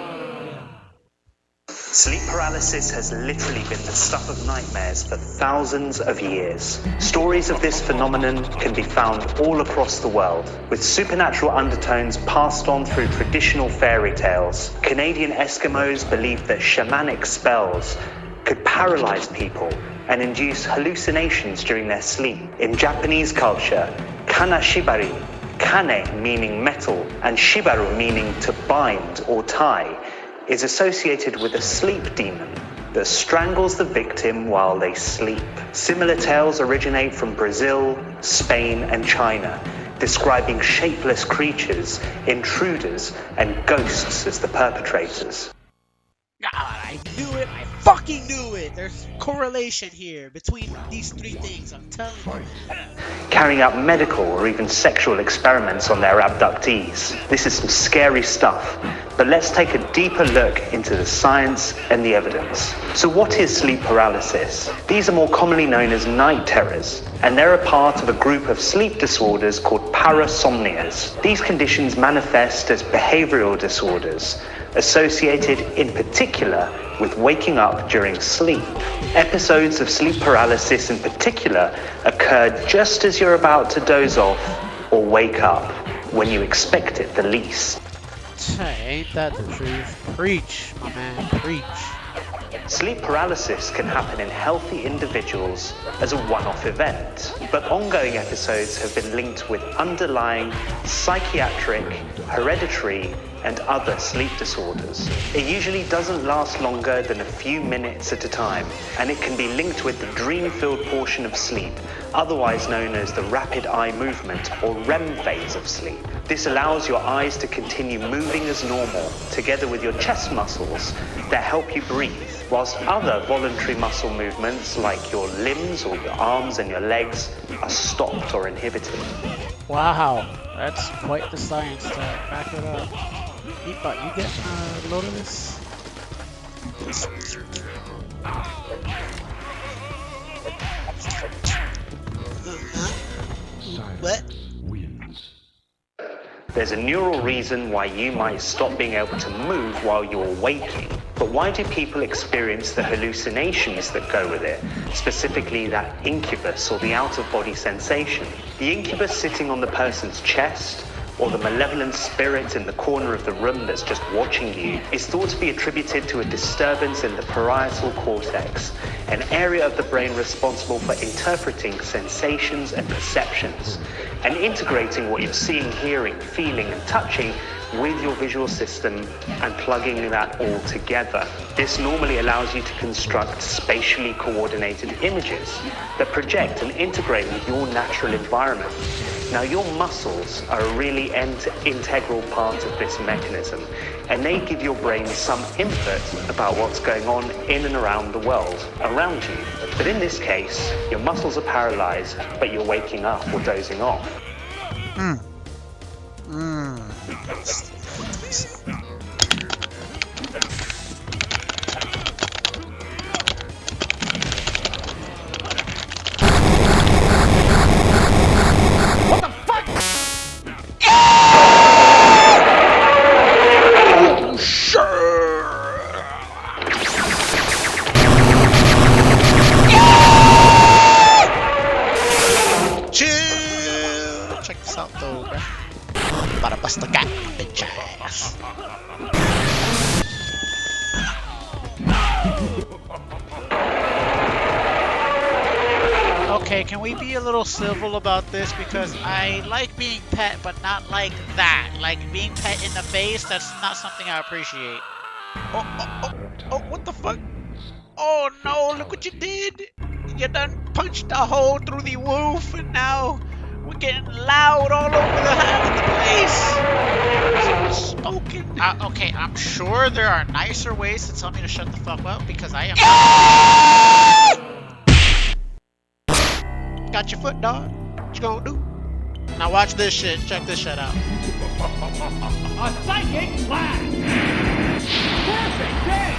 Sleep paralysis has literally been the stuff of nightmares for thousands of years. Stories of this phenomenon can be found all across the world, with supernatural undertones passed on through traditional fairy tales. Canadian Eskimos believed that shamanic spells could paralyze people and induce hallucinations during their sleep. In Japanese culture, kanashibari, kane meaning metal and shibaru meaning to bind or tie, is associated with a sleep demon that strangles the victim while they sleep. Similar tales originate from Brazil, Spain, and China, describing shapeless creatures, intruders, and ghosts as the perpetrators. God, I knew it. I fucking knew it. There's correlation here between these three things. I'm telling you. Carrying out medical or even sexual experiments on their abductees. This is some scary stuff, but let's take a deeper look into the science and the evidence. So what is sleep paralysis? These are more commonly known as night terrors, and they're a part of a group of sleep disorders called parasomnias. These conditions manifest as behavioral disorders, associated in particular with waking up during sleep. Episodes of sleep paralysis in particular occur just as you're about to doze off or wake up, when you expect it the least. Ain't that the truth? Preach, my man, preach. Sleep paralysis can happen in healthy individuals as a one-off event, but ongoing episodes have been linked with underlying psychiatric, hereditary, and other sleep disorders. It usually doesn't last longer than a few minutes at a time, and it can be linked with the dream-filled portion of sleep, otherwise known as the rapid eye movement or REM phase of sleep. This allows your eyes to continue moving as normal, together with your chest muscles that help you breathe, whilst other voluntary muscle movements like your limbs or your arms and your legs are stopped or inhibited. Wow, that's quite the science to back it up. But you get a load of this? What? There's a neural reason why you might stop being able to move while you're waking. But why do people experience the hallucinations that go with it? Specifically that incubus or the out-of-body sensation. The incubus sitting on the person's chest, or the malevolent spirit in the corner of the room that's just watching you, is thought to be attributed to a disturbance in the parietal cortex, an area of the brain responsible for interpreting sensations and perceptions, and integrating what you're seeing, hearing, feeling, and touching with your visual system and plugging that all together. This normally allows you to construct spatially coordinated images that project and integrate with your natural environment. Now, your muscles are a really integral part of this mechanism, and they give your brain some input about what's going on in and around the world around you. But in this case, your muscles are paralyzed, but you're waking up or dozing off. Chill. Check this out though, bruh. About to bust the gat, bitch ass. Okay, can we be a little civil about this? Because I like being pet, but not like that. Like being pet in the face, that's not something I appreciate. Oh, what the fuck? Oh no, look what you did! You done punched a hole through the roof, and now we're getting loud all over the place. Spoken. Okay, I'm sure there are nicer ways to tell me to shut the fuck up because I am. Got your foot, dog. What you gonna do? Now watch this shit. Check this shit out. A psychic blast! Perfect day!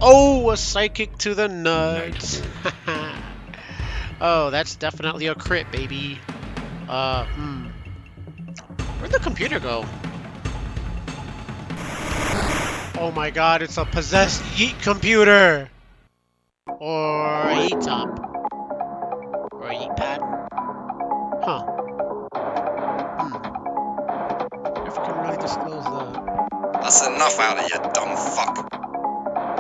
Oh, a psychic to the nuts. Oh, that's definitely a crit, baby. Where'd the computer go? Oh my god, it's a possessed yeet computer! Or a yeet top. Or a yeet pad? Huh. If we can really disclose that. That's enough out of you, dumb fuck.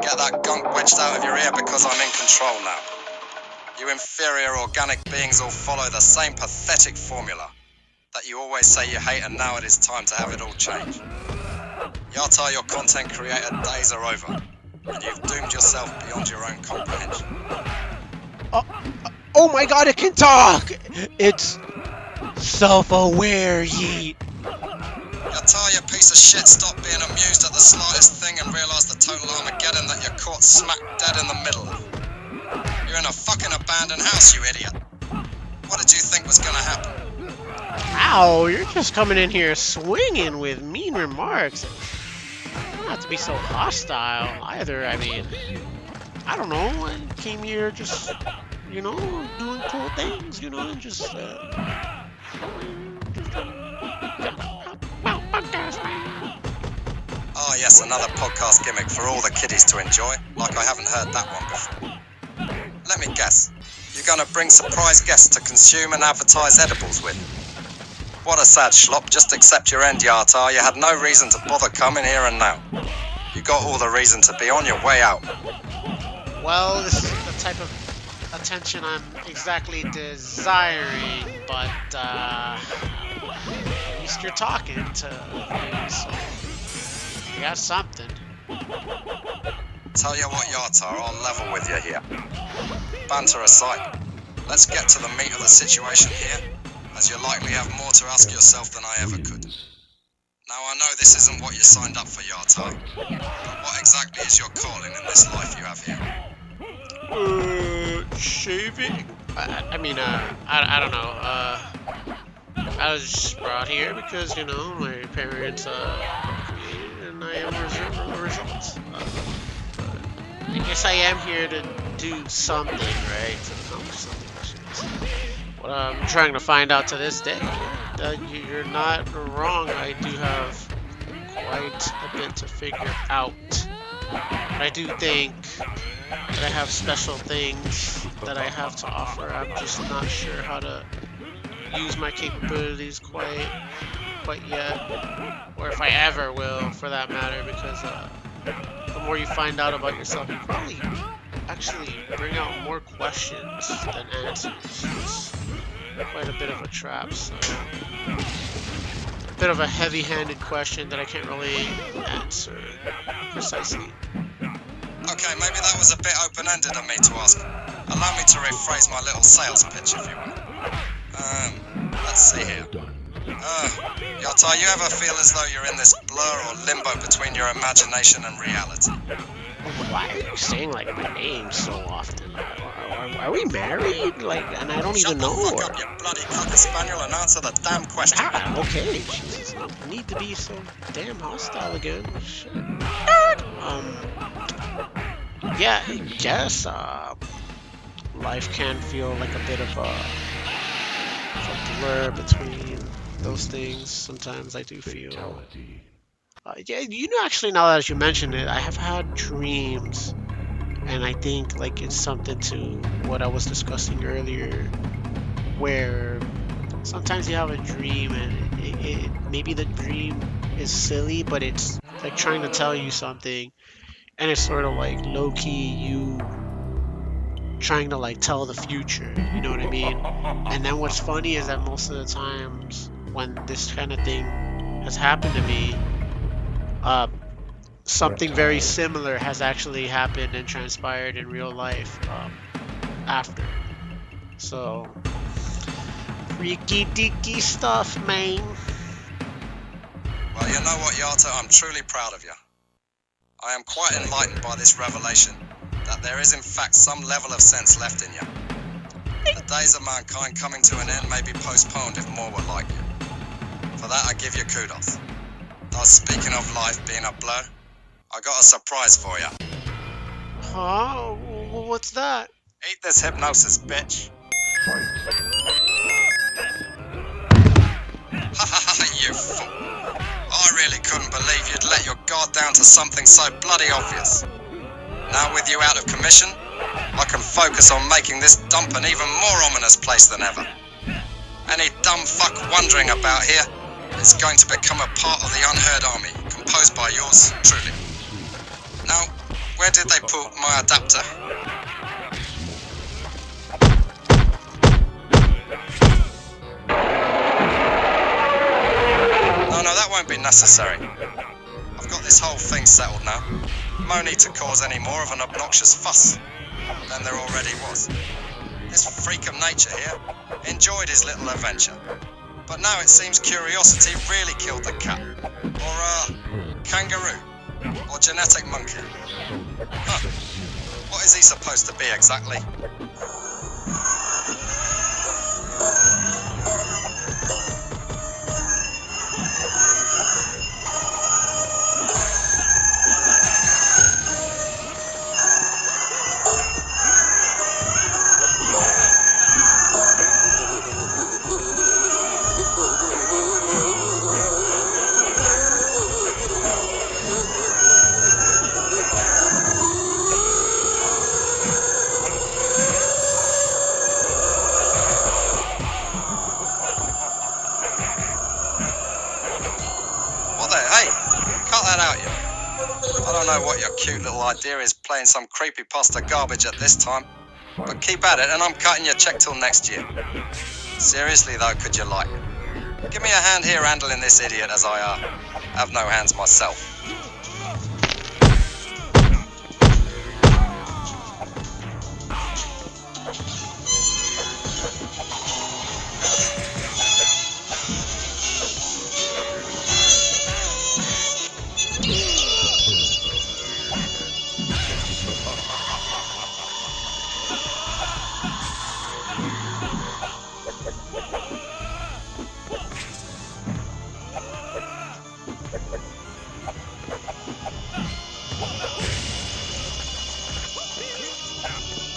Get that gunk wedged out of your ear because I'm in control now. You inferior organic beings all follow the same pathetic formula that you always say you hate, and now it is time to have it all change. YarTarr, your content creator days are over, and you've doomed yourself beyond your own comprehension. Oh my god, it can talk! It's self-aware, yeet. YarTarr, you piece of shit, stop being amused at the slightest thing and realise the total Armageddon that you're caught smack dead in the middle of. You're in a fucking abandoned house, you idiot. What did you think was gonna happen? Ow, you're just coming in here swinging with mean remarks. You don't have to be so hostile either. I mean, I don't know. I came here just, you know, doing cool things, you know, and just, Oh yes, another podcast gimmick for all the kiddies to enjoy, like I haven't heard that one before. Let me guess, you're gonna bring surprise guests to consume and advertise edibles with? What a sad schlop, just accept your end, YarTarr. You had no reason to bother coming here and now. You got all the reason to be on your way out. Well, this is the type of attention I'm exactly desiring, but, at least you're talking to me, so you got something. Tell you what, YarTarr, I'll level with you here. Banter aside, let's get to the meat of the situation here, as you likely have more to ask yourself than I ever could. Now, I know this isn't what you signed up for, YarTarr, but what exactly is your calling in this life you have here? Shaving? I don't know. I was just brought here because, you know, my parents, and I am a result. I guess I am here to do something, right? To accomplish something. What I'm trying to find out to this day, you're not wrong. I do have quite a bit to figure out. But I do think that I have special things that I have to offer. I'm just not sure how to use my capabilities quite yet, or if I ever will, for that matter, because the more you find out about yourself, you probably actually bring out more questions than answers. It's quite a bit of a trap, so a bit of a heavy-handed question that I can't really answer precisely. Okay, maybe that was a bit open-ended of me to ask. Allow me to rephrase my little sales pitch, if you will. Let's see here. Yotta, you ever feel as though you're in this blur or limbo between your imagination and reality? Why are you saying like my name so often? Are we married? Like, and I don't even know. Shut the fuck up, you bloody cocker spaniel, and answer the damn question. Okay, Jesus, I don't need to be so damn hostile again. Shit. Yeah, I guess life can feel like a bit of a blur between those things. Sometimes I do feel. Yeah, you know, actually, now that you mention it, I have had dreams, and I think like it's something to what I was discussing earlier, where sometimes you have a dream and maybe the dream is silly, but it's like trying to tell you something, and it's sort of like low-key you trying to like tell the future, you know what I mean? And then what's funny is that most of the times when this kind of thing has happened to me, something very similar has actually happened and transpired in real life after. So freaky deaky stuff, man. Well, you know what, Yotta? I'm truly proud of you. I am quite enlightened by this revelation that there is in fact some level of sense left in you. The days of mankind coming to an end may be postponed if more were like you. For that I give you kudos. Though speaking of life being a blur, I got a surprise for you. Huh? What's that? Eat this hypnosis, bitch. You fool. I really couldn't believe you'd let your guard down to something so bloody obvious. Now with you out of commission, I can focus on making this dump an even more ominous place than ever. Any dumb fuck wondering about here is going to become a part of the unheard army, composed by yours truly. Now, where did they put my adapter? No, that won't be necessary. I've got this whole thing settled now. No need to cause any more of an obnoxious fuss than there already was. This freak of nature here enjoyed his little adventure. But now it seems curiosity really killed the cat. Or, kangaroo. Or genetic monkey. Huh. What is he supposed to be exactly? I don't know what your cute little idea is playing some creepypasta garbage at this time, but keep at it and I'm cutting your check till next year. Seriously though, could you like? Give me a hand here handling this idiot as I have no hands myself.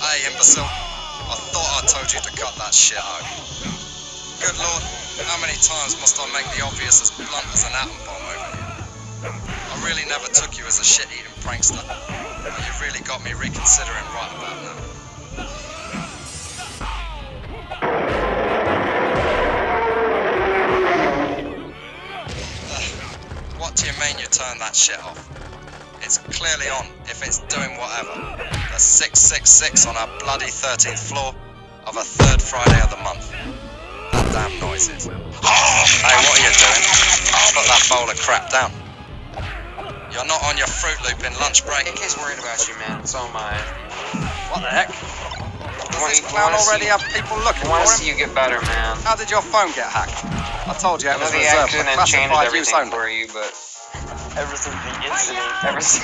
Hey, imbecile. I thought I told you to cut that shit out. Good lord, how many times must I make the obvious as blunt as an atom bomb over here? I really never took you as a shit-eating prankster, but you've really got me reconsidering right about now. What do you mean you turned that shit off? It's clearly on, if it's doing whatever. The 666 on our bloody 13th floor of a third Friday of the month. That damn noises. Hey, what are you doing? Put that bowl of crap down. You're not on your Fruit Loop in lunch break. AK's worried about you, man. So am I. What the heck? Does this clown already have people looking I want for to see him? you get better, man. How did your phone get hacked? I told you I it know was the reserved for accident changed classified use everything only. for you, but Ever since the incident. there's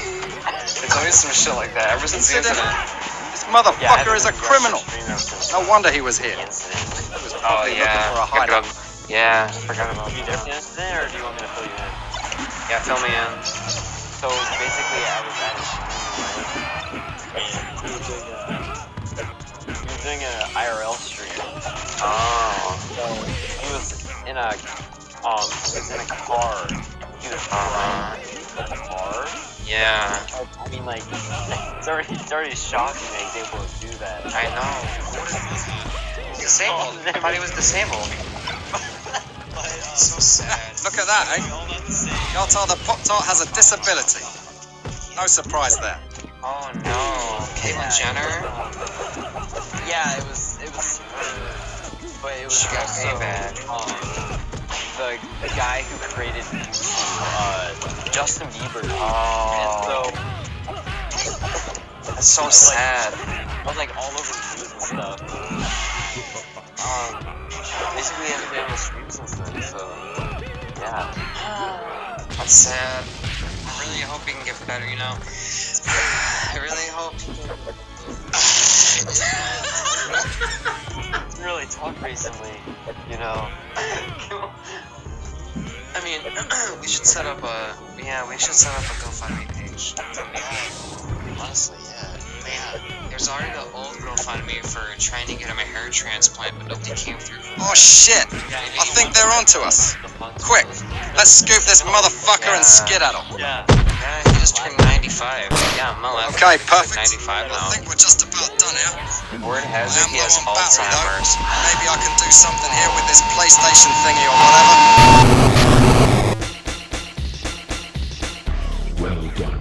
always some shit like that. Ever since the Incident? incident. This motherfucker is a criminal. No wonder he was here. He was probably looking for a hideout. Yeah, forgot about You there for the incident, or do you want me to fill you in? Yeah, fill me in. So basically, I was at a stream, right? And he was doing an IRL stream. Oh. So he was in a car. He was driving a car. Yeah. I mean, like, it's already shocking that he's able to do that. I know. Disabled. I thought he was disabled. So sad. Look at that, eh? YarTarr the Pop-Tart has a disability. No surprise there. Oh no. Caitlyn Jenner? Yeah, it was her, but it was She got also bad. The guy who created YouTube, Justin Bieber. Oh. And so That's so sad. I was like all over the news and stuff. Basically he hasn't been on the stream since then, so yeah. That's sad. I really hope he can get better, you know? I really hope he Didn't really talk recently, you know. I mean, we should set up a GoFundMe page. Honestly, yeah. There's already the old GoFundMe for trying to get him a hair transplant, but nobody came through. Oh shit! I think they're onto us. Quick, let's scoop this motherfucker and skedaddle. Yeah. Yeah, he just turned 95. Yeah, Mo. Okay, perfect. 95 now. I think we're just about done here. Word has I it am he has low on battery Alzheimer's. though. Maybe I can do something here with this PlayStation thingy or whatever. Well done.